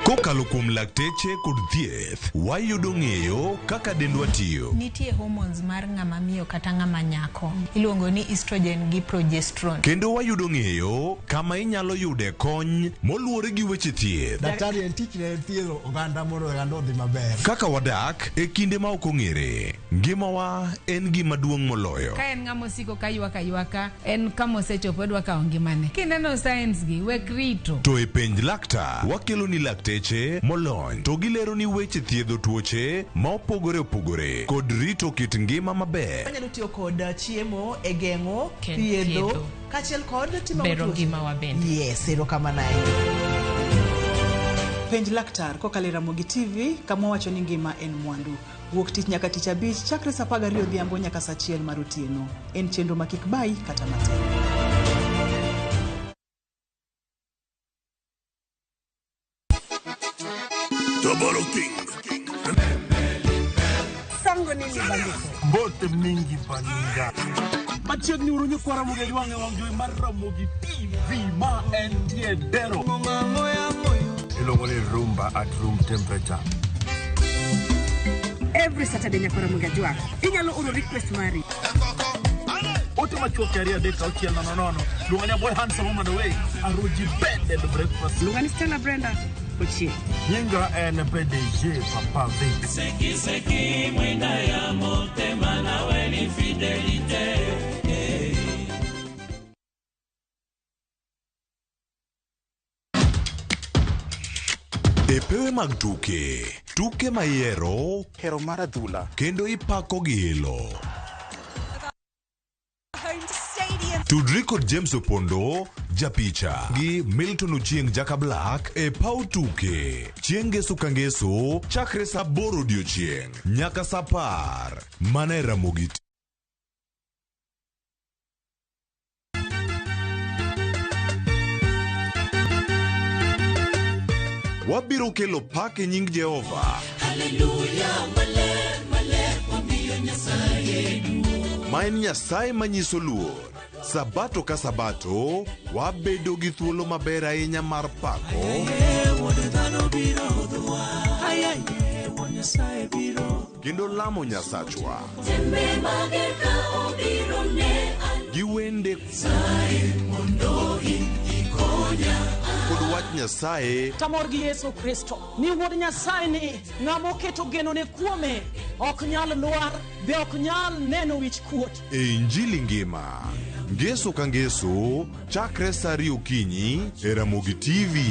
Kokalo kuom lakteche kod thieth, wayudo ng'eyo kaka dendwa tiyo. Nitie hormones mar ng'ama miyo kata ng'ama nyako. Iluongo ni estrogen gi progesterone. Kendo wayudo ng'eyo kama inyalo yude kony moluwore gi weche thieth. Daktari en tich ne thiedho oganda mondo oganda odhi maber. Kaka wadak e kinde ma ok ong'ere, ngimawa en gima duong' moloyo. Ka en ng'ama osiko ka ywaka, en kama osechopo dwa kawo ngimane. Kineno science gi, wek rito. To e penj laktar, wakelo ni lakteche molony to gilero ni weche thiedho tuoche ma opogore opogore kod rito kit ngima maber. Wanyalo tiyo kod chiemo e geng'o thiedho kachiel kod timo bero ngima wa bende. Yes, erokamano ahinya. Penj laktar kokalo Ramogi TV kama wacho ni ngima en mwandu. Wuok tich nyaka tich abich chakre saa 12 odhiambo nyaka saa 1 mar otieno. En chenro ma kik bai kata matin. Sango nini bandiko? Bote mingi baninga. Machiegni urunyo kwa Ramogi Jwang' e wang' jowi mar Ramogi TV ma en tiedero. Iluongo ni rumba at room temperature. Every Saturday nyaka Ramogi Jwang'. Inyalo oro request mari. Ote machuok yari adek auchiel nono. Luongo nya boy handsome on the way. Aroji bed the breakfast. Luongo ni Stella Brenda. Ochi. Nyinga en PDG Papa Vic. Seki mwenda ya motema na weni fidelite. Epewe mag tuke mayero hero mar adhula kendo ipako gi ilo. Tudri kod James Opondo, japicha gi Milton Ochieng Jaka Black e pau tuke. Chieng' ngeso ka ngeso chakre saa 8 odiochieng' nyaka saa 10 mana e Ramogi. Wabiro kelo pak e nying Jehova. Hallelujah, male, wamiyo Nyasaye duo. Ma en Nyasaye manyiso luor. Sabato ka sabato, wabedo gi thuolo maber ahinya mar pako. Kendo lamo Nyasachwa. Gi wende kod wach Nyasaye. Tamor gi Yesu Kristo ni wuod Nyasaye ni ng'ama oketo genone kuome ok nyal lwar be ok nyal neno wich kuot. E Injili ngima ngeso ka ngeso chakre saa 2 okinyi e Ramogi TV.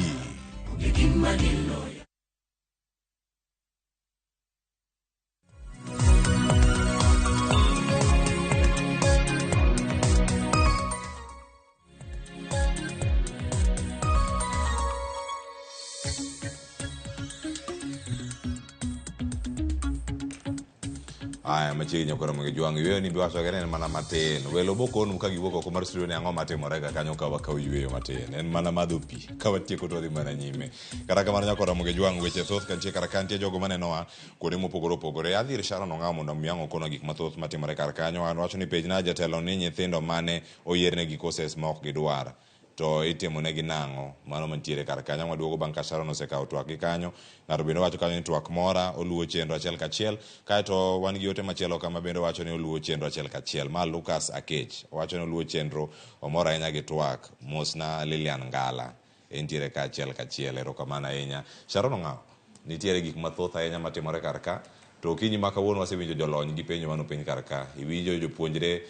Aya machiegni nyaka Ramogi Jwang' yweyo ni biwacho kene en mana matin. Welo bokonu ka giwuok oko mar studio ni ang'o matimore ka kanyo ka wakaw yweyo matin. En mana madho pi. Ka watieko to dhi mana nyime. Kata kamano nyaka Ramogi Jwang' weche thoth kantie kar kantie jogo manenowa kuonde mopogore opogore. Adhi ir Sharon ong'awo mondo mi ang' okono gik mathoth matimore kar kanyo. An wacho ni page na jatelo ni nyithindo mane oyiernegi courses ma ok gidwar. To itimo negi nang'o mano mantiere kar kanyo. Waduogo bang' ka Sharon osekawo twak gi kanyo. Ng'ato bende wacho kanyo ni twak mora oluwo chenro achiel kachiel. Kaeto wan gi ote machielo kama bende wacho ni oluwo chenro achiel kachiel. Ma Lucas Akech wacho ni oluwo chenro omora ahinya gi twak. Mosna Lilian Ngala entiere ka achiel kachiel. Erokamano ahinya. Sharon ong'awo nitiere gik mathoth ahinya matimore kar ka. To kinyi ma kawuono wasewinjo jolony gi penjo mano piny kar ka. Iwinjo jopuonjre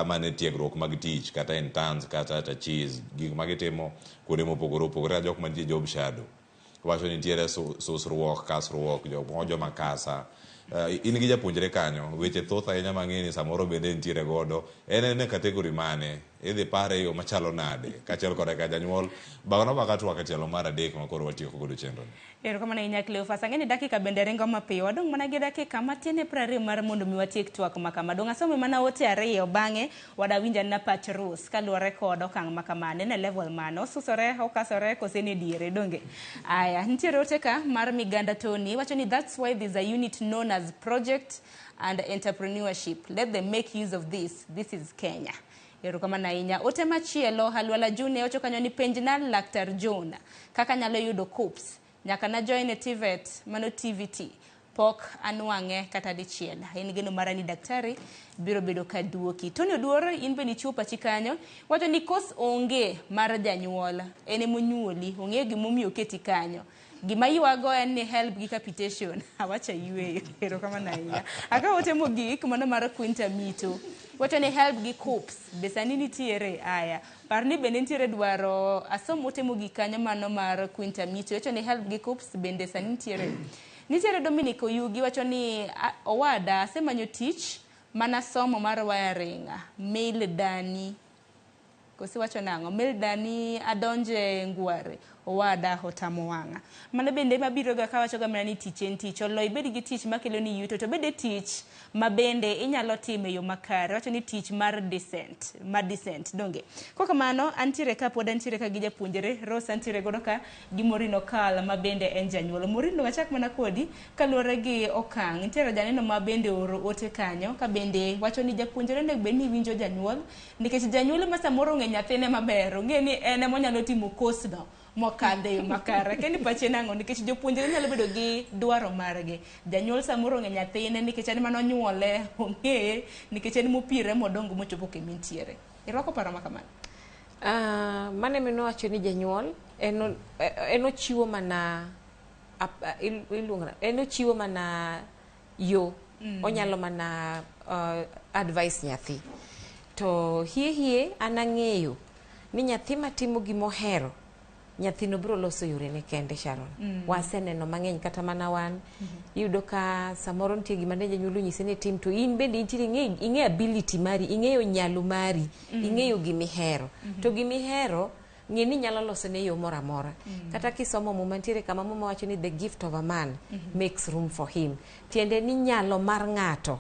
mane tiegruok mag tich kata interns kata cheese gik magitimo kuonde mopogore opogore. Jok mantie job shadow wacho ni nitiere susruok kasruok joma kasa. In gi japuonjre kanyo weche thoth ahinya mang'eni samoro bende nitiere godo. En kategori mane idhi pare yo machalo nade kachiel koda ka janyuol bagona baka twak tielo mar adek makoro watieko godo chenro Ero kama na inya Cleophas ang'eni dakika bende ringo mapiyo wadong' mana gi dakika matin e 20 mar mondo mi watiek twak makama dong' asome mana ote ariyo bang'e wadawinja na pach Rus kaluwore kod okang' makamane ne level mano osusore okasore kose ne diere donge aya nitiere ote ka mar Miganda Tony wacho ni that's why there's a unit known as project and entrepreneurship. Let them make use of this. This is Kenya. Ero kama na inya ote machielo Halwala June ocho kanyo ni penjna Laktar John kaka nyalo yudo COOPS nyaka na join e TVET mano TVT pok anwang'e kata dichiel en geno mara ni daktari biro bedo ka duoki Tony Oduor in be ni chupa chikanyo wacho ni kos onge mar janyuol ene monyuoli ong'e gimomiyo keti kanyo gima yuago en ni help gi capitation awacha yweyo ero kama na inya aka ote mogik mano mar Quinta Mito wacho ni help gi COOPS be sani nitiere aya parni bende nitiere dwaro asom ote mogik kanyo mano mar Quinta Mito wacho ni help gi COOPS bende sani nitiere Dominic Oyugi wacho ni owada asemanyo tich mana somo mar wiring mail dani kosi wacho nang'o mail dani adonje ngware owada hotamo wang'a mano bende mabiro ga kawacho ga mana ni tich en tich olo ibed gi tich makelo ni yuto to bede tich mabende inyalo time yo makare wacho ni tich mar decent donge koka mano antiere ka pod antiere ka gi japuonjere Rosa antiere godo ka gi Morino Kal mabende en janyuol Morino wachak mana kodi kaluwore gi okang' nitiere janeno mabende oro ote kanyo ka bende wacho ni japuonjere nek be ni winjo janyuol nikech janyuol ma samoro ng'e nyathine maber ong'e ni en emonyalo timo kosno mokadhe yo makare kendi pache nang'o nikech jopuonjre nyalo bedo gi dwaro margi janyuol samoro ng'e nyathine nikech en manonyuole ong'e nikech en mopire modongo mochopo kemintiere irwako paro makamano mane mino wacho ni janyuol en ochiwo mana en ochiwo mana yo onyalo mana advice nyathi to hie an ang'eyo ni nyathi matimo gimohero nyathino bro loso yore ne kende Sharon waseneno mang'eny kata mana wan iyudo ka samoro nitie gima ne janyuol onyise ni tim to in bende intiere ing'e ability mari ing'eyo nyalo mari ing'eyo gimihero to gimihero ng'e ni nyalo loso ne yo moro amora kata kisomo muma ntiere kama muma wacho ni the gift of a man makes room for him tiende ni nyalo mar ng'ato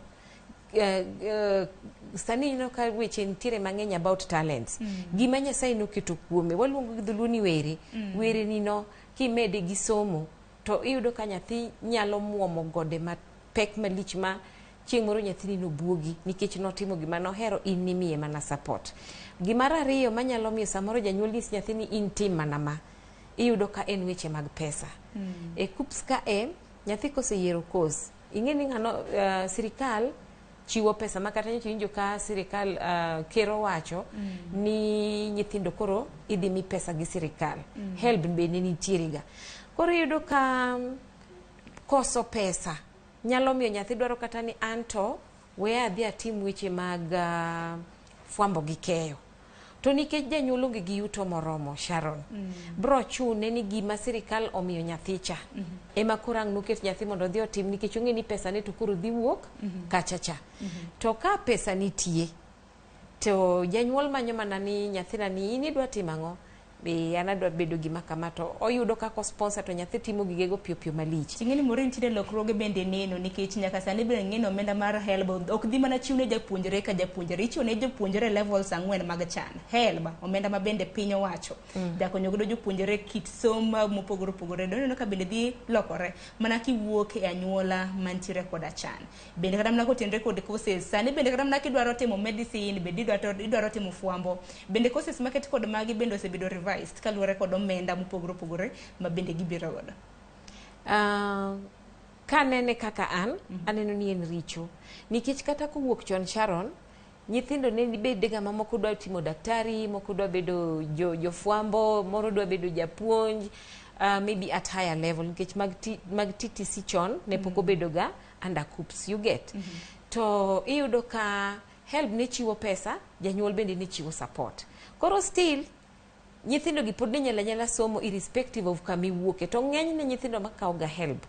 sani ino ka weche ntiere mang'eny about talents gima Nyasaye noketo kuome waluongo gi dholuo ni were nino kimede gi somo to iyudo ka nyathi nyalo muomo gode mapek malich ma chieng' moro nyathini nobuogi nikech notimo gima nohero in nimiye mana support gimar ariyo manyalo miyo samoro janyuol nyis nyathini in tim mana ma iyudo ka en weche mag pesa e COOPS ka nyathi koseyiero course ing'e ni ng'ano sirikal chiwo pesa makata nyocha winjo ka sirikal kero wacho ni nyithindo koro idhi mi pesa gi sirikal help bende nitiere ga koro iyudo ka koso pesa nyalo miyo nyathi dwaro kata ni anto we adhi atim weche mag fwambo gi keyo to nikech janyuol onge gi yuto moromo Sharon bro chune ni gima sirikal omiyo nyathicha ema korang noket nyathi mondo dhi otim nikech ong'e ni pesa ne to koro dhi wuok kachacha to ka pesa nitie to janyuol manyo mana ni nyathina ni in idwa timo ang'o be an adwa bedo gima kama to oyudo kako sponsor to nyathi timo gigego piyo malich ting'eni moro nitiere lokruoge bende neno nikech nyaka sani bende ng'eno omenda mar helb ok dhi mana chiwne japuonjre ka japuonjre ichiwne jopuonjre levels 4 mag chan helb omenda ma bende piny owacho jakonyo godo jopuonjre kit somo mopogore opogore doneno ka bende dhi lokore mana kiwuok e anyuola mantiere koda chan bende kata mana kotenre kod courses sani bende kata mana kidwaro timo medicine bende idwaro timo fwambo bende courses market kod magi bende osebedo kaluwore kod omenda mopogore opogore ma bende gibiro godo kanene kaka aneno ni en richo nikech kata kowuok chon Sharon nyithindo ne bedega mamoko dwa timo daktari moko dwa bedo jofwambo moro dwa bedo japuonj maybe at higher level nikech mag TTC chon ne pok obedo ga under COOPS you get to iyudo ka help ne chiwo pesa janyuol bende ne chiwo support koro still nyithindo gi pod nyala somo irrespective of kami wuoke to ng'eny ne nyithindo makawo ga help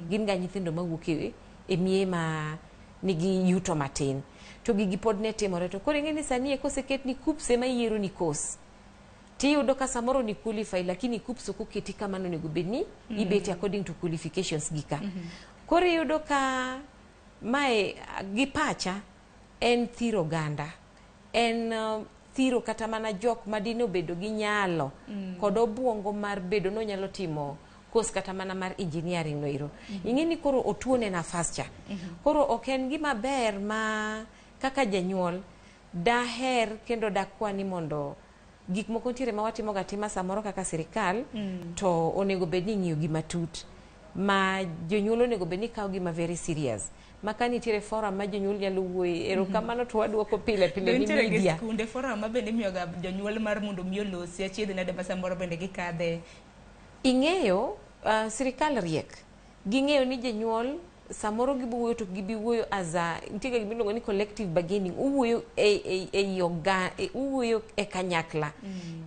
gin ga nyithindo ma wuoke e miye ma nigi yuto matin to gigi pod ne timore. To koro ing'eni sani koseket ni KUPS ema yiero ni kos tiyudo ka samoro ni qualify lakini KUPS ok oketi kama onego bed ni ibeti according to qualifications gika. Koro iyudo ka mae gi pacha en thiro oganda, en thiro kata mana jok madine obedo gi nyalo kod obuongo mar bedo no nyalo timo kos kata mana mar engineering noiro. Ing'eni koro otuone nafas cha. Koro ok en gima ber ma kaka janyuol daher kendo dakwani mondo gik moko ntiere ma watimo gatima samoro kaka sirikal to onego bed ni ng'iyo gi matut ma jonyuol onego bed ni kawo gima very serious ma ka nitiere forum ma jonyuol nyalo wuoye erokamano to waduoko pile pile ni media. Nitiere skunde forum ma bende miyoga jonyuol mar mondo miyo losi achiedh nade ma samoro bende gikadhe. Ing'eyo sirikal riek ging'eyo ni jonyuol samoro gibuoyo to gibiwuoyo as a ntiega gimiluongo ni collective bargaining, uwuoyo uwuoyo e kanyakla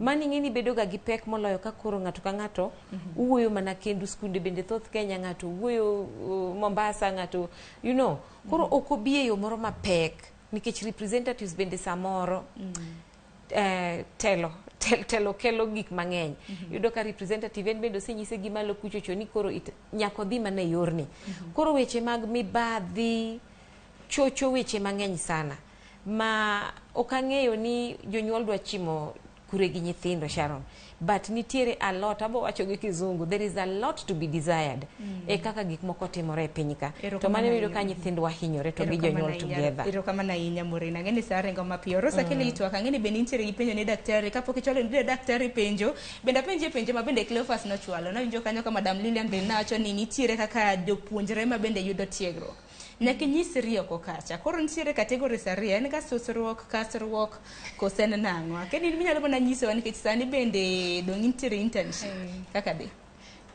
mani ng'eni bedo ga gi pek moloyo ka koro ng'ato ka ng'ato uwuoyo mana kendu. Skunde bende thoth Kenya ng'ato wuoyo Mombasa ng'ato koro ok obi e yo moro mapek nikech representatives bende samoro telo kelo gik mang'eny. Yudo ka representative en bende osenyise gimalo kuchocho ni koro nyako dhi mana e yorni. Koro weche mag mibadhi chocho weche mang'eny sana ma ok ang'eyo ni jonyuol dwa chimo kure gi nyithindo Sharon, but nitiere a lot, abo wacho gi kizungu, there is a lot to be desired e kaka gik moko timore e piny ka to mane yudo ka nyithindwa hinyore to gi jonyuol together. Erokamano ahinya Morina, ng'eni sa rengo mapiyo. Rosa kele itwak ang'eni bende nitiere gi penjo ne daktari kapok ichwalo ni daktari penjo bende apenje penjo ma bende Cleophas nochwalo. Nawinjo kanyo ka Madam Lilian bende nawacho ni nitiere kaka jopuonjre ma bende yudo tiegruok nyaka nyis rieko kacha. Koro nitiere categories ariyo, en ga susruok, kasruok kose en nang'o. Kendo minyalo mana nyisowa nikech sani bende dong' nitiere internship kaka di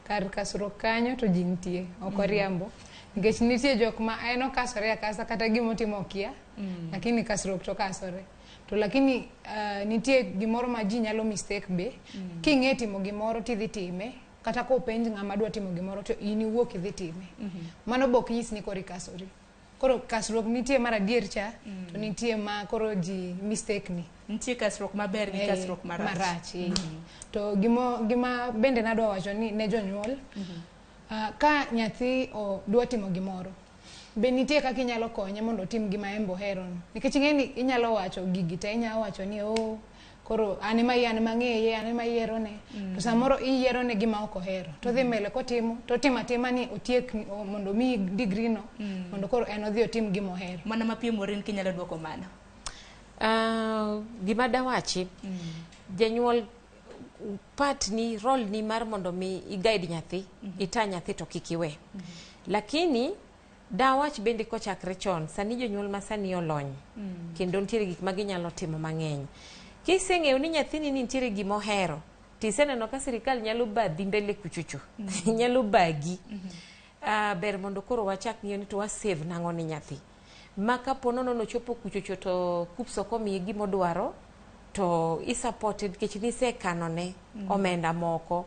kar kasruok kanyo to ji nitie ok oriambo nikech nitie jok ma en okasore akasa kata gimotimo kia lakini kasruok to kasore to lakini nitie gimoro ma ji nyalo mistake be king'e timo gimoro tidhi time kata ko penj ng'ama dwa timo gimoro to in iwuok idhi time mano bok nyis ni kori kasori. Koro kasruok nitie mar adier cha to nitie ma koro ji mistake ni nitie kasruok maber gi kasruok marach. To gima bende nadwa wacho ni ne jonyuol ka nyathi dwa timo gimoro be nitie kaka inyalo konye mondo otim gima en bohero no nikech ing'eni inyalo wacho gigi te inyalo wacho ni koro ane mang'eye ane mayiero ne to samoro iyiero ne gima ok ohero to dhi mbele kotimo to timo atima ni otiek mondo mi degree no mondo koro en odhi otim gima ohero. Mana mapiyo Morin kinyalo duoko mano. Gima dawachi janyuol part ni role ni mar mondo mi i-guide nyathi ita nyathi to kikiwe lakini dawach bende kochakre chon sani jonyuol ma sani olony kendo nitiere gik ma ginyalo timo mang'eny. Kiseng'eyo ni nyathini nitiere gima ohero tiseneno ka sirikal nyalo badhi mbele kuchuchu nyalo bagi ber mondo koro wachak ng'iyo ni to wa save nang'o ni nyathi ma kapono nono chopo kuchuchu to KUPS ok omiye gimodwaro to i-supported nikech nisekanone omenda moko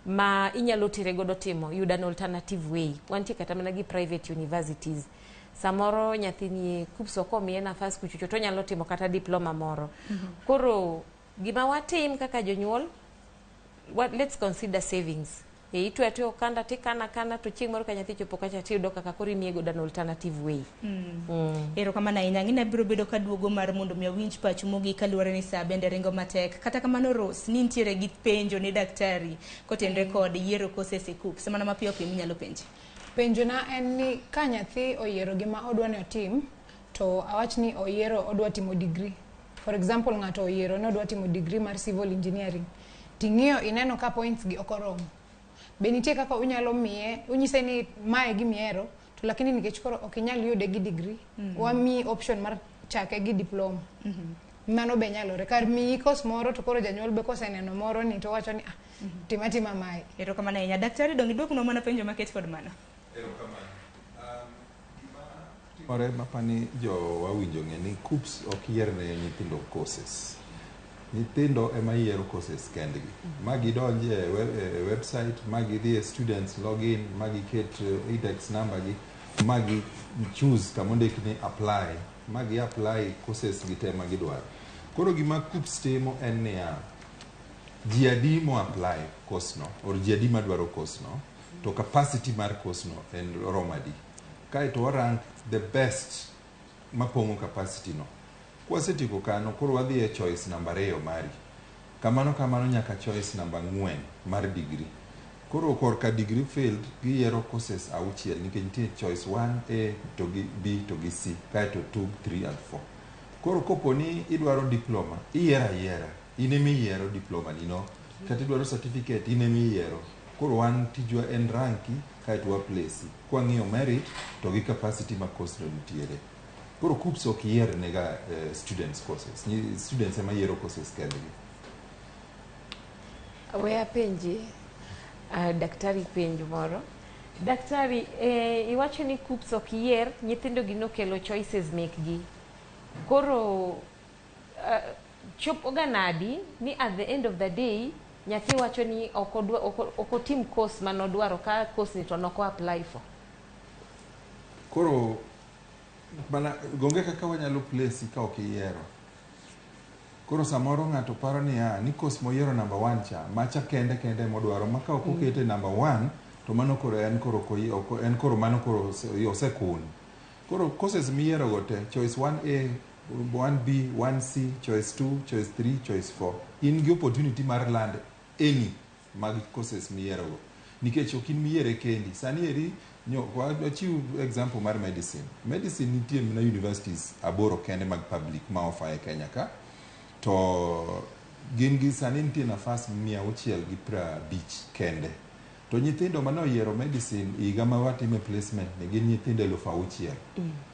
ma inyalo tere godo timo yudo an alternative way. Wantie kata mana gi private universities samoro nyathini KUPS ok omiye nafas kuchucho to nyalo timo kata diploma moro. Koro gima watim kaka jonyuol let's consider savings. Itweyo okanda tikana to chieng' moro ka nyathi chopo kacha tiyudo kaka koro imiye godo an alternative way. Erokamano ahinya. Ng'ina biro bedo ka duogo mar mondo mi awinj pacho mogik kaluwore ni sa bende ringo matek. Kata kamano Rose ni nitiere gi penjo ne daktari kotenre kod yiero koses e KUPS mana mapiyo piyo minyalo penje. Penjona en ni ka nyathi oyiero gima odwa ni otim to awach ni oyiero odwa timo degree. For example ng'ato oyiero ni odwa timo degree mar civil engineering. Ting'iyo ineno ka points gi okoromo. Be nitie kaka unyalo miye unyise ni mae gimiero to lakini nikech koro ok inyal yude gi degree wami option mar chake gi diploma. Mano be nyalore kar miyi kos moro to koro janyuol be koseneno moro ni to wacho ni timatima mae. Erokamano ahinya. Daktari dong iduokno mana penjo maket kod mano. Ore mapani jo wawinjo ng'e ni KUPS ok yier ne nyithindo courses. Nyithindo ema yiero courses kendgi. Magi donje e website, magi dhi e students login, magi ket index number gi magi choose kamondik ni apply, magi apply courses gite magi dwaro. Koro gima KUPS timo en niya, ji adi mo apply course no, or ji adi madwaro course no, to capacity mar course no en romadi. Kai to rank the best mapongo capacity no. Kwa setiko kano, koro wadhi e choice number 2 mari. Kamano nyaka choice number 4 mar degree. Koro korka degree failed, giyiero courses auchiel nikech nitie choice 1A to gi B to gi C, kai to 2, 3 and 4. Koro kopo ni idwaro diploma, iyiera. Inemi yiero diploma nino. Kati idwaro certificate, inemi yiero. Koro wan tijwa en ranki, kai to place. Kwa ng'iyo merit, to gi capacity ma course no nitiere. Koro KUPS ok yier nega students courses. Students ema yiero courses kendgi. Wea penji, daktari penjo moro. Daktari, iwacho ni KUPS ok yier, nyithindo gino kelo choices mekgi. Koro, chopo ganadi ni at the end of the day, nyathi wacho ni oko team course manodwaro ka course ni to noko apply for. Koro, gonge kaka wanyalo place ka ok yiero. Koro samoro ng'ato paro ni course moyiero number 1 cha, macha kende modwaro, maka ok okete number 1, to mano koro en koro mano koro osekun. Koro courses miyiero gote, choice 1A, 1B, 1C, choice 2, choice 3, choice 4. In gi opportunity mar land any mag courses miyiero go. Nikech ok in miyiere kendi. Sani eri, achieve example mar medicine. Medicine nitie na universities 8 kende mag public ma offer e Kenya ka. To gin gi sani nitie nafas 650 kende. To nyithindo manoyiero medicine higa ma watime placement ne gin nyithindo 6,000.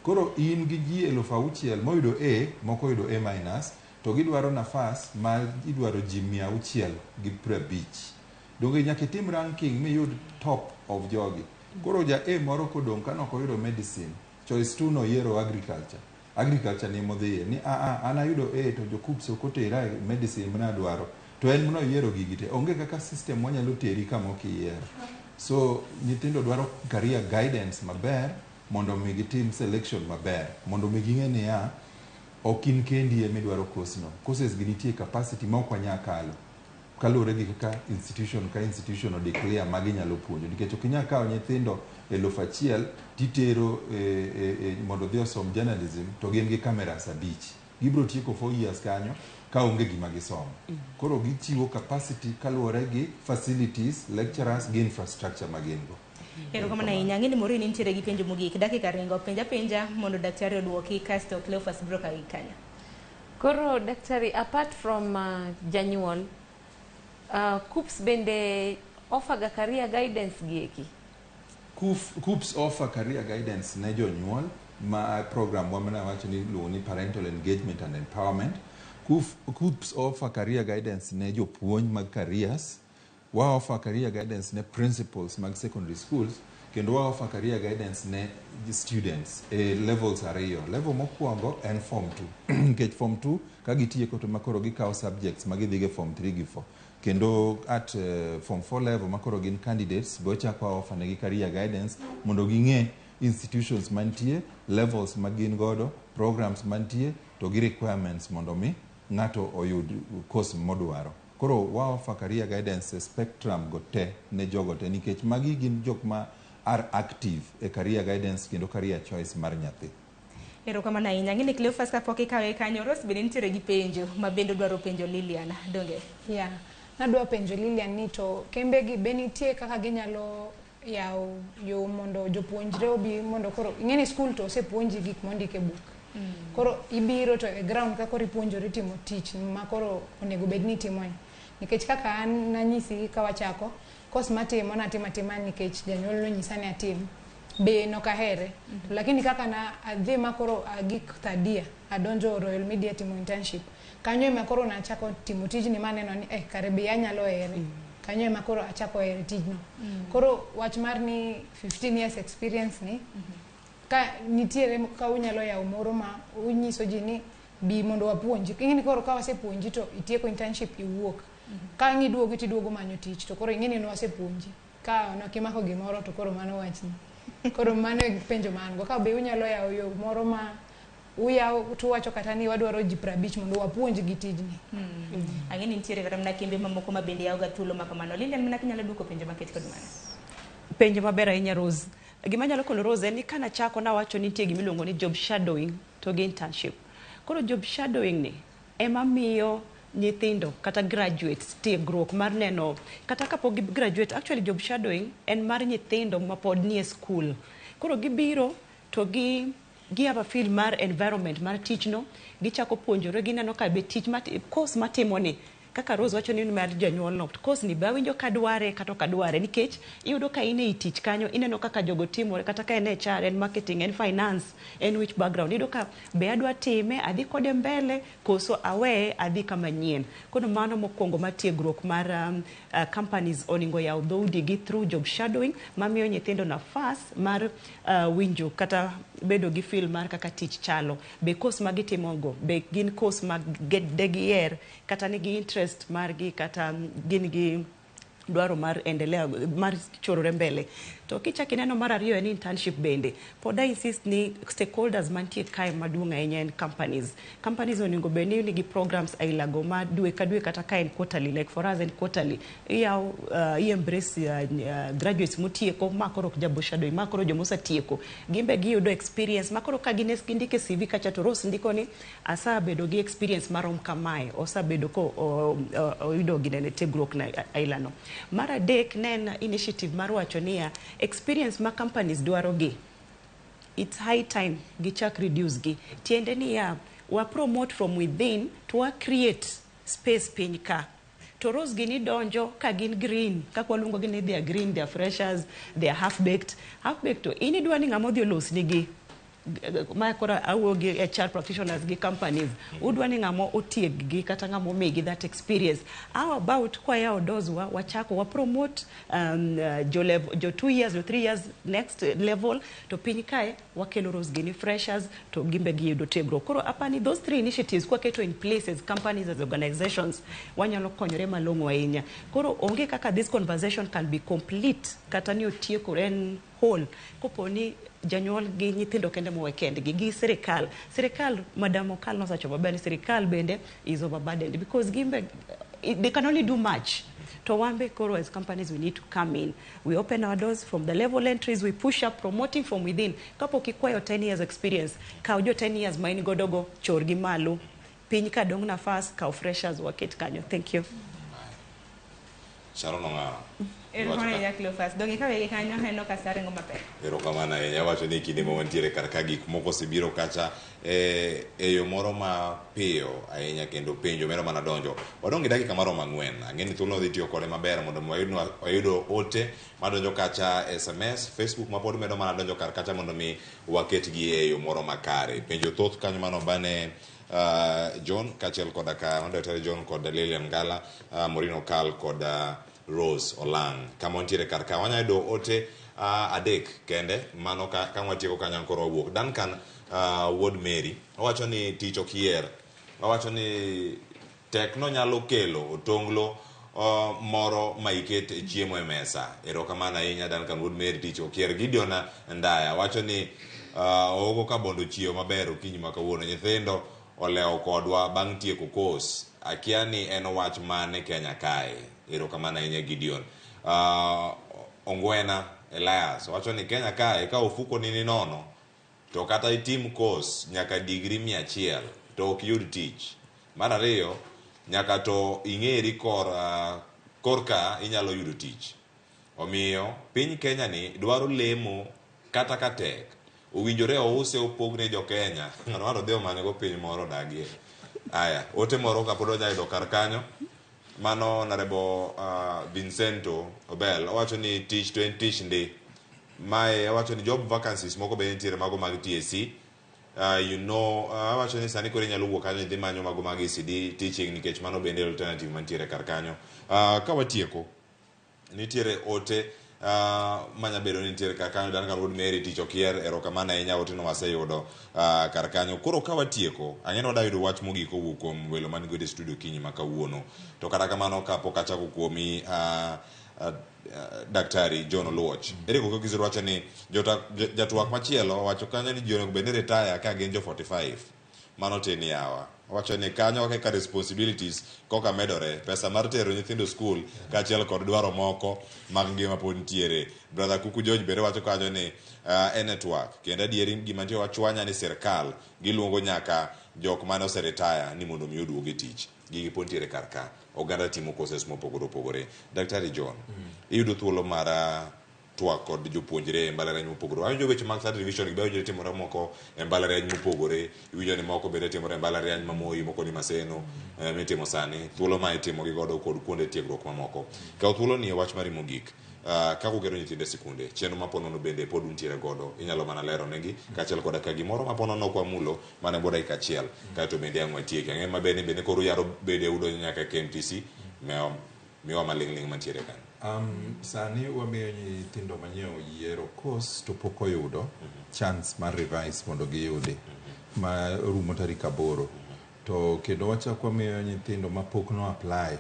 Koro in gi ji 6,000 moyudo A, moko yudo A-, to gidwaro nafas ma idwaro ji 650. Donge nyaka tim ranking miyud top of jogi. Koro ja A moro kodong' kano koyudo medicine, choice 2 no yiero agriculture ni modhiye ni an ayudo A to jo KUPS okotera medicine mna dwaro, to en mno yiero gigi te. Onge kaka system wanyalo teri kama ok yiero. So nyithindo dwaro career guidance maber mondo mi gitim selection maber, mondo mi ging'e ni ok in kendi ema idwaro course no. Courses gi nitie capacity ma ok wanyal kalo. Kalure gi kaka institution o declare magi nyalo puonjo. Nikech ok inyal kawo nyithindo 1,000 titero mondo dhi osom journalism to gin gi cameras 5. Gibro tieko 4 years kanyo ka onge gima gisomo. Koro gichiwo capacity kaluwore gi facilities, lecturers gi infrastructure magin go. Erokamano ahinya. Ang'e ni moro ni nitiere gi penjo mogik, dakika ringo penja mondo daktari odwoki kasto Cleophas biro kawi kanyo. Koro daktari, apart from janyuol, KUPS bende offer ga career guidance gieki? KUPS offer career guidance ne jonyuol, ma program wamana wacho ni luongo ni parental engagement and empowerment. KUPS offer career guidance ne jopuonj mag careers, wa offer career guidance ne principals mag secondary schools, kendo wa offer career guidance ne students levels 2. Level mokwongo en form 2. Nikech form 2 ka gitieko to makoro gikawo subjects magidhige form 3 gi 4. Kendo at form 4 level makoro gin candidates, bochako offer negi career guidance mondo ging'e institutions mantie, levels magin godo, programs mantie, to gi requirements mondo mi ng'ato oyud course modwaro. Koro wa offer career guidance spectrum go te ne jogo te, nikech magi gin jok ma are active e career guidance kendo career choice mar nyathi. Erokamano ahinya. Ang'e ni Cleophas kapok ikawe kanyo, Rose bende nitiere gi penjo ma bende dwaro penjo Lilian. Donge? Yeah. Nadwa penjo Lilian ni to kembe gi be nitie kaka ginyalo yawo yo mondo jopuonjre obi mondo koro ing'eni school to osepuonji gik mondike book. Koro ibiro to e ground ka koro ipuonjori timo tich ma koro onego bed ni timo. Nikech kaka an nanyisi ka wachako, course matimo natima nikech janyuol nonyisa ni atim. Be nokahere. Lakini kaka na adhi makoro agik tadia, adonjo Royal Media timo internship. Kanyo ema koro nachako timo tijni maneno ni kare be anyalo here. Kanyo ema koro achako here tijno. Koro wach mar ni 15 years experience ni ka nitiere ka unyalo yawo moro ma unyiso ji ni bi mondo wapuonji. Ing'eni koro ka wasepuonji to itieko internship iwuok. Ka ng'iduogo tiduogo manyo tich to koro ing'eni no wasepuonji. Ka nokimako gimoro to koro mano wachni. Koro mano e penjo mango ka be unyalo yawo yo moro ma uyawo tuwacho kata ni wadwaro ji 50 mondo wapuonj gi tijni. Ang'eni nitiere kata mana kembe mamoko ma bende yawoga thuolo ma kamano. Lilian mana kinyalo duoko penjo maket kod mana. Penjo maber ahinya Rose. Gima nyalo kono Rose en ni kana chako nawacho ni nitie gimiluongo ni job shadowing to gi internship. Koro job shadowing ni ema miyo nyithindo kata graduates tiegruok mar neno kata kapok gi graduate. Actually job shadowing en mar nyithindo ma pod nie school. Koro gibiro to gi have a feel mar environment mar tich no, gichako puonjore, gineno ka be tich course matimo ni kaka Rose wacho ni mar janyuol no course ni ba winjo kadware kata kadware nikech iyudo ka ine i tich kanyo ineno kaka jogo timore kata ka en HR, en marketing, en finance, en which background, iyudo ka be adwa time adhi kode mbele koso awe adhi kama nyien. Kono mano mokwongo mar tiegruok mar companies oningo yaw dhoudi gi through job shadowing mamiyo nyithindo nafas mar winjo kata bedo gi feel mar kaka tich chalo. Be course ma gitimo go be gin course ma degier kata nigi interest margi kata gin gi dwaro mar endelea mar chorore mbele. To kichaki neno mar ariyo en internship bende. Pod I insist ni stakeholders mantie kae maduong' ahinya en companies. Companies oningo be ni nigi programs ailago ma dwe ka dwe kata ka en quarterly, like for us en quarterly. Embrace graduates motieko makoro job shadowing makoro jomosa tieko. Gimbe giyudo experience makoro ka gines gindike CV kacha to Rose ndiko ni asabedo gi experience marom kamae, osabedo ko oyudo ginene tiegruok na ailano. Mar adek nen initiative mar wacho niya experience ma companies dwaro gi, it's high time gichak reduce gi. Tiende niya wa promote from within to wa create space piny ka. To Rose gini donjo ka gin green, kaka waluongo gi ni they are green, they are freshers, they are half-baked. Half-baked to ini dwani ng'amo dhi olos nigi ma kora awuo gi HR practitioners gi companies udwani ng'amo otieg gi kata ng'amo migi that experience. How about kwa yao dozwa wachako wa promote jo 2 years or 3 years next level to piny kae wakelo Rose gini freshers to gimbe gi yudo tiegruok. Koro apani those 3 initiatives kwa keto in place as companies as organizations wanyalo konyore malong'o ahinya. Koro onge kaka this conversation can be complete kata ni otieko en whole koponi janyuol gi nyithindo kende mowe kendgi gi sirikal madam Okal nosacho maber ni sirikal bende is overburdened because gimbe they can only do much. To wambe koro as companies we need to come in, we open our doors from the level entries, we push up promoting from within. Kapo kikwayo 10 years experience ka ujo 10 years maini godogo chorgi malu piny ka dong nafas ka freshers waket kanyo. Thank you. Sharon Ongara. Erokamano ahinya wacho ni kinde ma wantiere karka gik moko osebiro kacha e yo moro ma piyo ahinya kendo penjo mero mana donjo. Wadong' gi dakika maromo 4. Ang'eni thuolo dhi tiyo kode maber mondo wayud ote madonjo kacha SMS, Facebook ma pod medo mana donjo kar kacha mondo mi waketgi e yo moro makare. Penjo thoth kanyo mano bane John kachiel koda ka Mandatory John kod Lilian Ngala, Morino Kal kod Rose Olang. Kama ontiere kar ka wanya do ote adek kende mano ka watieko kanyo koro wuok. Duncan Ward Mary owacho ni tich okier. Owacho ni tekno nyalo kelo otonglo moro ma iket chiemo e mesa. Erokamano ahinya Duncan Ward Mary, tich okier. Gideon Ndaya wacho ni ogo ka bondo chiyo maber okinyi ma kawuono. Nyithindo olewo kodwa bang' tieko course. Akia ni en wach mane Kenya kae. Erokamano ahinya Gideon. Ongwena Elias wacho ni Kenya kae ka ofuko nini nono to kata itim course nyaka degree 100 to ok yud tich. Mar ariyo nyaka to ing'eri korka inyalo yudo tich. Omiyo piny Kenya ni dwaro lemo kata katek owinjore ouse opogne jo Kenya. Ng'ano waro dhi omane go piny moro dagie. Aya ote moro kapod onyayudo kar kanyo mano narebo Vincento Obel owacho ni tich to en tich ndi mae owacho ni job vacancies moko be nitiere mago mag TSC owacho ni sani kore nyalo wuok kanyo dhi manyo mago mag ECD teaching nikech mano bende alternative mantiere kar kanyo. Ka watieko nitiere ote manya bedo ni nitiere kar kanyo Duncan Wood Mary tich okier. Erokamano ahinya ote no waseyudo kar kanyo. Koro ka watieko ang'eni wadayudo wach mogik owuok kuom welo man go e studio kinyi ma kawuono. To kata kamano kapok achako kuomi Daktari John Oluoch. Ere koko kiziro wacho ni jatuak machielo wacho kanyo ni jonego bende retire ka gin jo 45. Mano teni yawa. Wacho ni kanyo kaka responsibilities koka medore. Pesa mar tero nyithindo school kaachiel kod dwaro moko mag ngima pod nitiere. Brother Kuku George bende wacho kanyo ni network. Kendo adieri gima nitie wachwanya ni sirkal giluongo nyaka jok mane oseretire ni mondo mi oduoge tich. Gigi pod nitiere kar ka. Oganda timo courses mopogore opogore. Daktari John, iyudo thuolo mar twak kod jopuonjre e mbalariany mopogore. Awinjo weche mag third division gibeyo jore timore moko e mbalariany mopogore. Iwinjo ni moko bende timore e mbalariany ma Moi, moko ni Maseno, mitimo sani. Thuolo ma itimo gi godo kod kuonde tiegruok mamoko. Kaw thuolo ni e wach mari mogik. Kako gero nyithinde sikunde, chenro maponono bende pod untiere godo, inyalo mana lero negi, kachiel koda ka gimoro maponono kwa mulo, mane boda ikachiel, kaito bende ang'wa tieke. Ng'e bende koro yaro bende udo nyaka KMTC, miwa maling'ling mantiere kan. Sani wamiyo nyithindo manyiewo yiero course to pok oyudo chance mar revise mondo giyudi ma rumo tarik 8. To kendo wachak wamiyo nyithindo mapok no apply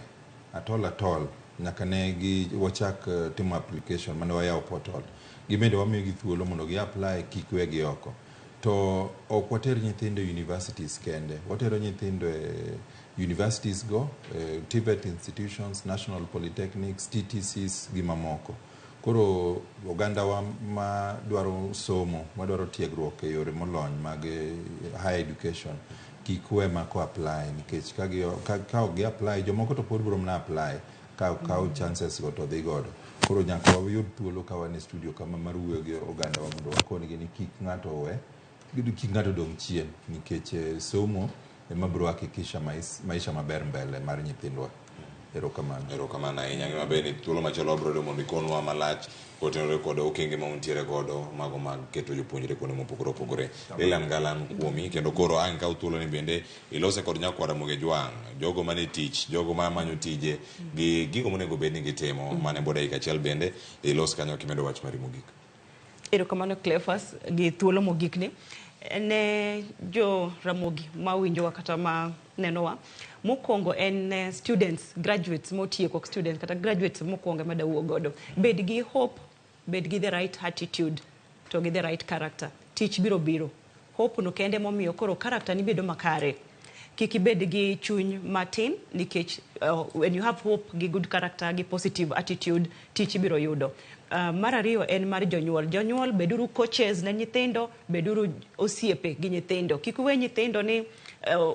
atol nyaka ne wachak timo application mane wayawo portal. Gibende wamiyo gi thuolo mondo gi apply kik wegi oko. To ok water nyithindo universities kende. Watero nyithindo universities go, TVET institutions, national polytechnics, TTCs gi mamoko. Koro oganda wa ma dwaro somo, ma dwaro tiegruok e yore molony mag higher education kik we mako apply nikech ka gi apply jomoko to pod biro na apply ka chances go to dhi godo. Koro nyaka wayud thuolo ka wan e studio kama mar wuoyo gi oganda wa mondo wakonegi ni kik ng'ato dong' chien nikech somo ema biro hakikisha maisha maber mbele mar nyithindwa. Erokamano ahinya. Ng'ima bende thuolo machielo wabiro mondo ikonwa malach kotenore kod okenge ma untiere godo mago mag keto jopuonjre kuonde mopogore opogore. Lilian Galan kuomi kendo koro ang' kaw thuolo ni bende ilose kod nyakwara Ramogi Jwang', jogo mane tich, jogo ma manyo tije gi gigo monego bed ni gitimo mane boda achiel bende ilos kanyo kimedo wach mari mogik. Erokamano Cleophas gi thuolo mogik ni ne jo Ramogi ma winjowa kata ma nenowa. Mokwongo en students, graduates motieko students kata graduates mokwongo ma dawuo godo. Bed gi hope, bed gi the right attitude to gi the right character. Tich biro. Hope no kende momiyo koro character ni bedo makare. Kiki bed gi chuny matin nikech when you have hope gi good character gi positive attitude tich biro yudo. Mar ariyo en mar jonyuol beduru coaches na nyithindo, beduru osiepe gi nyithindo. Kik we nyithindo ni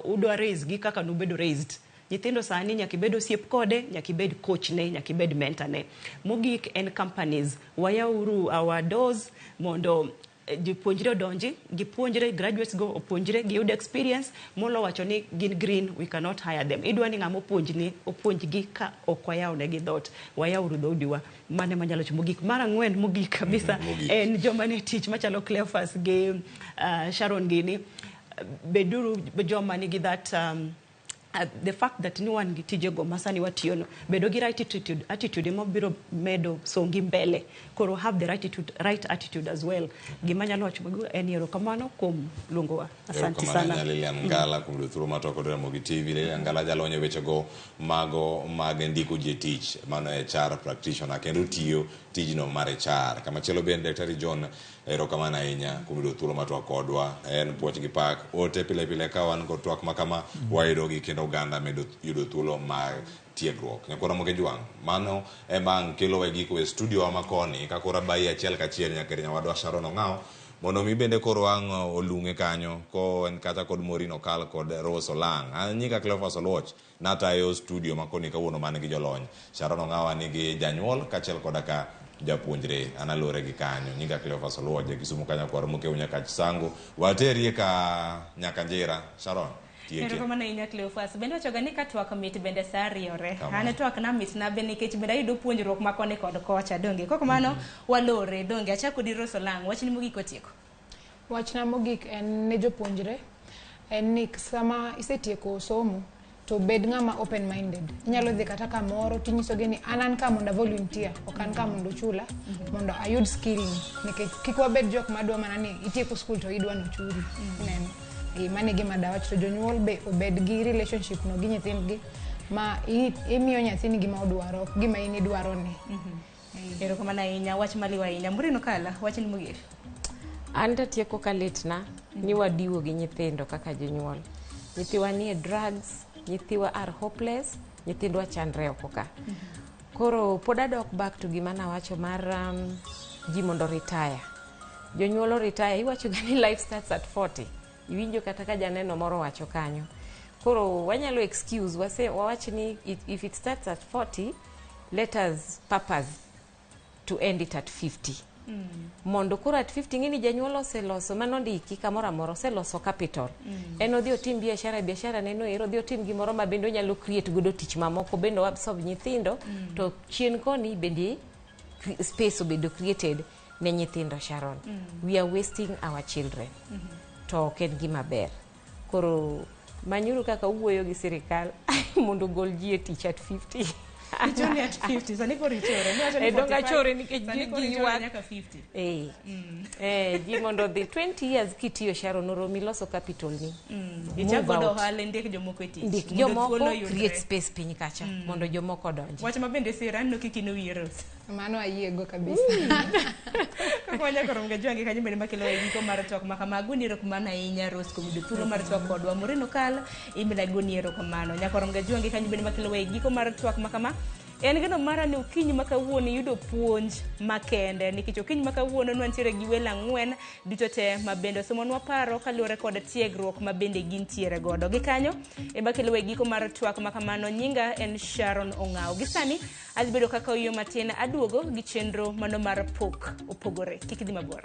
udwa raise gi kaka nubedo raised. Nyithindo sani nyaka bed osiep kode, nyaka bed coach ne, nyaka bed mentor ne. Mogik en companies wayauru our doors mondo jopuonjre odonji, gipuonjre graduates go opuonjre giyud experience molo wacho ni gin green we cannot hire them. Idwa ni ng'ama opuonjgi ka ok wayaw ne gi dhot, wayauru dhodiwa. Mane manyalo chimo mogik. Mar ang'wen mogik kabisa en joma ne tich machalo Cleophas gi Sharon gini beduru joma ni gi that the fact that no one gitije go masani watiyono bedo gi right attitude mo biro medo songi mbele. Koro have the right attitude as well. Gimanyalo wacho en erokamano kuom luongowa. Asante sana. Lilian Ngala kuom thuolo matoko dra Ramogi TV. Lilian Ngala jalonyo weche go mago mag ndiko ji tich mano HR practitioner kendo tiyo tijno mar HR. Kama chelo bende Daktari John erokamano ahinya kuom thuolo matoko kodwa en puoch gi pak ote pile ka wan go twak makama wayudo gi kendo oganda medo yudo thuolo mag tiegruok. Nyakwara Ramogi Jwang', mano ema kelo we giko e studio wa makoni ka kora bai achiel kachiel nyaka nyawadwa Sharon Ong'aw mondo mi bende koro ang' olung'e kanyo ko en kata kod Morino Kal kod Rose Olang. Nyika Cleophas Oluoch natayo studio makoni kawuono man gi jolony. Sharon Ong'aw nigi janyuol kachiel koda ka japuonjre analore gi kanyo. Nyika Cleophas Oluoch Kisumu Kanyakwara Ramogi nyaka Chisango waterie ka nyaka Njira. Sharon erokamano ahinya Cleophas. Bende wachoga ni ka twak mit bende sa riore. An twak na mit na bende nikech bende ayudo puonjruok makoni kod kocha donge. Koko mano walore donge achako di Rose Olang. Wachni mogik otieko. Wachna mogik en ne jopuonjre en ni sama isetieko somo to bed ng'ama open minded. Inyalo dhi kata kamoro tinyisogi ni an ka mondo volunteer, ok an ka mondo chula mondo ayud skill nikech kik wabed jok madwa mana ni itieko school to idwa no chuli. Neno mane gima dawach to jonyuol be obed gi relationship no gi nyithindgi ma imiyo nyathini gima odwaro, gima in idwarone. Erokamano ahinya, wach maliwa ahinya. Murino Kala, wach ni mogik. An tatieko ka litna ni wadiwo gi nyithindo kaka jonyuol. Nyithiwa nie drugs, nyithiwa are hopeless, nyithindwa chandre oko ka. Koro pod adok back to gima nawacho mar ji mondo retire. Jonyuol retire, iwacho ga ni life starts at 40. Iwinjo kata ka janeno moro wacho kanyo. Koro wanyalo excuse, wawach ni if it starts at 40, let us purpose to end it at 50. Mondo koro at 50 ngini janyuol oseloso manondiki kamoro amoro, oseloso capital. En odhi otim biashara neno ero odhi otim gimoro ma bende onyalo create godo tich mamoko, bende absorb nyithindo, to chien koni bende space obedo created ne nyithindo, Sharon. We are wasting our children. To ken gima ber. Koro manyuru kaka uwuoyo gi sirikal mondo gol ji e tich at 50. Ichoni at 50, sani koro ichore. Donga chore nikech ji ywak nyaka 50. ji mondo dhi 20 years kitiyo, Sharon, oromi loso capital ni. Ichago do hale ndik jomoko e tich. Ndik jomoko, create space piny kacha mondo jomoko donji. Wach mabende sira no kikino wiero. Mano ayiego kabisa. Kakonya koro mga jwangi kanyo bende makelo e giko mar twak makamago ni erokamano ahinya Rose kuom yudo thuolo mar twak kodwa. Murino Kala, imilago ni erokamano. Nyakoro mga jwangi kanyo bende makelo e giko mar twak makama. En gino mara ni ukinyi makawuono yudo puonj makende, nikech ukinyi makawuono nwantiere gi welo 4 duto te mabende somonwa paro kaluwore kod tiegruok mabende gintiere godo. Gikanyo ema kelo e giko mar twak makamano. Nyinga en Sharon Ong'aw. Gisani azibedo kaka oyo matin, aduogo gi chenro mano mar pok opogore. Kik idhi mabor.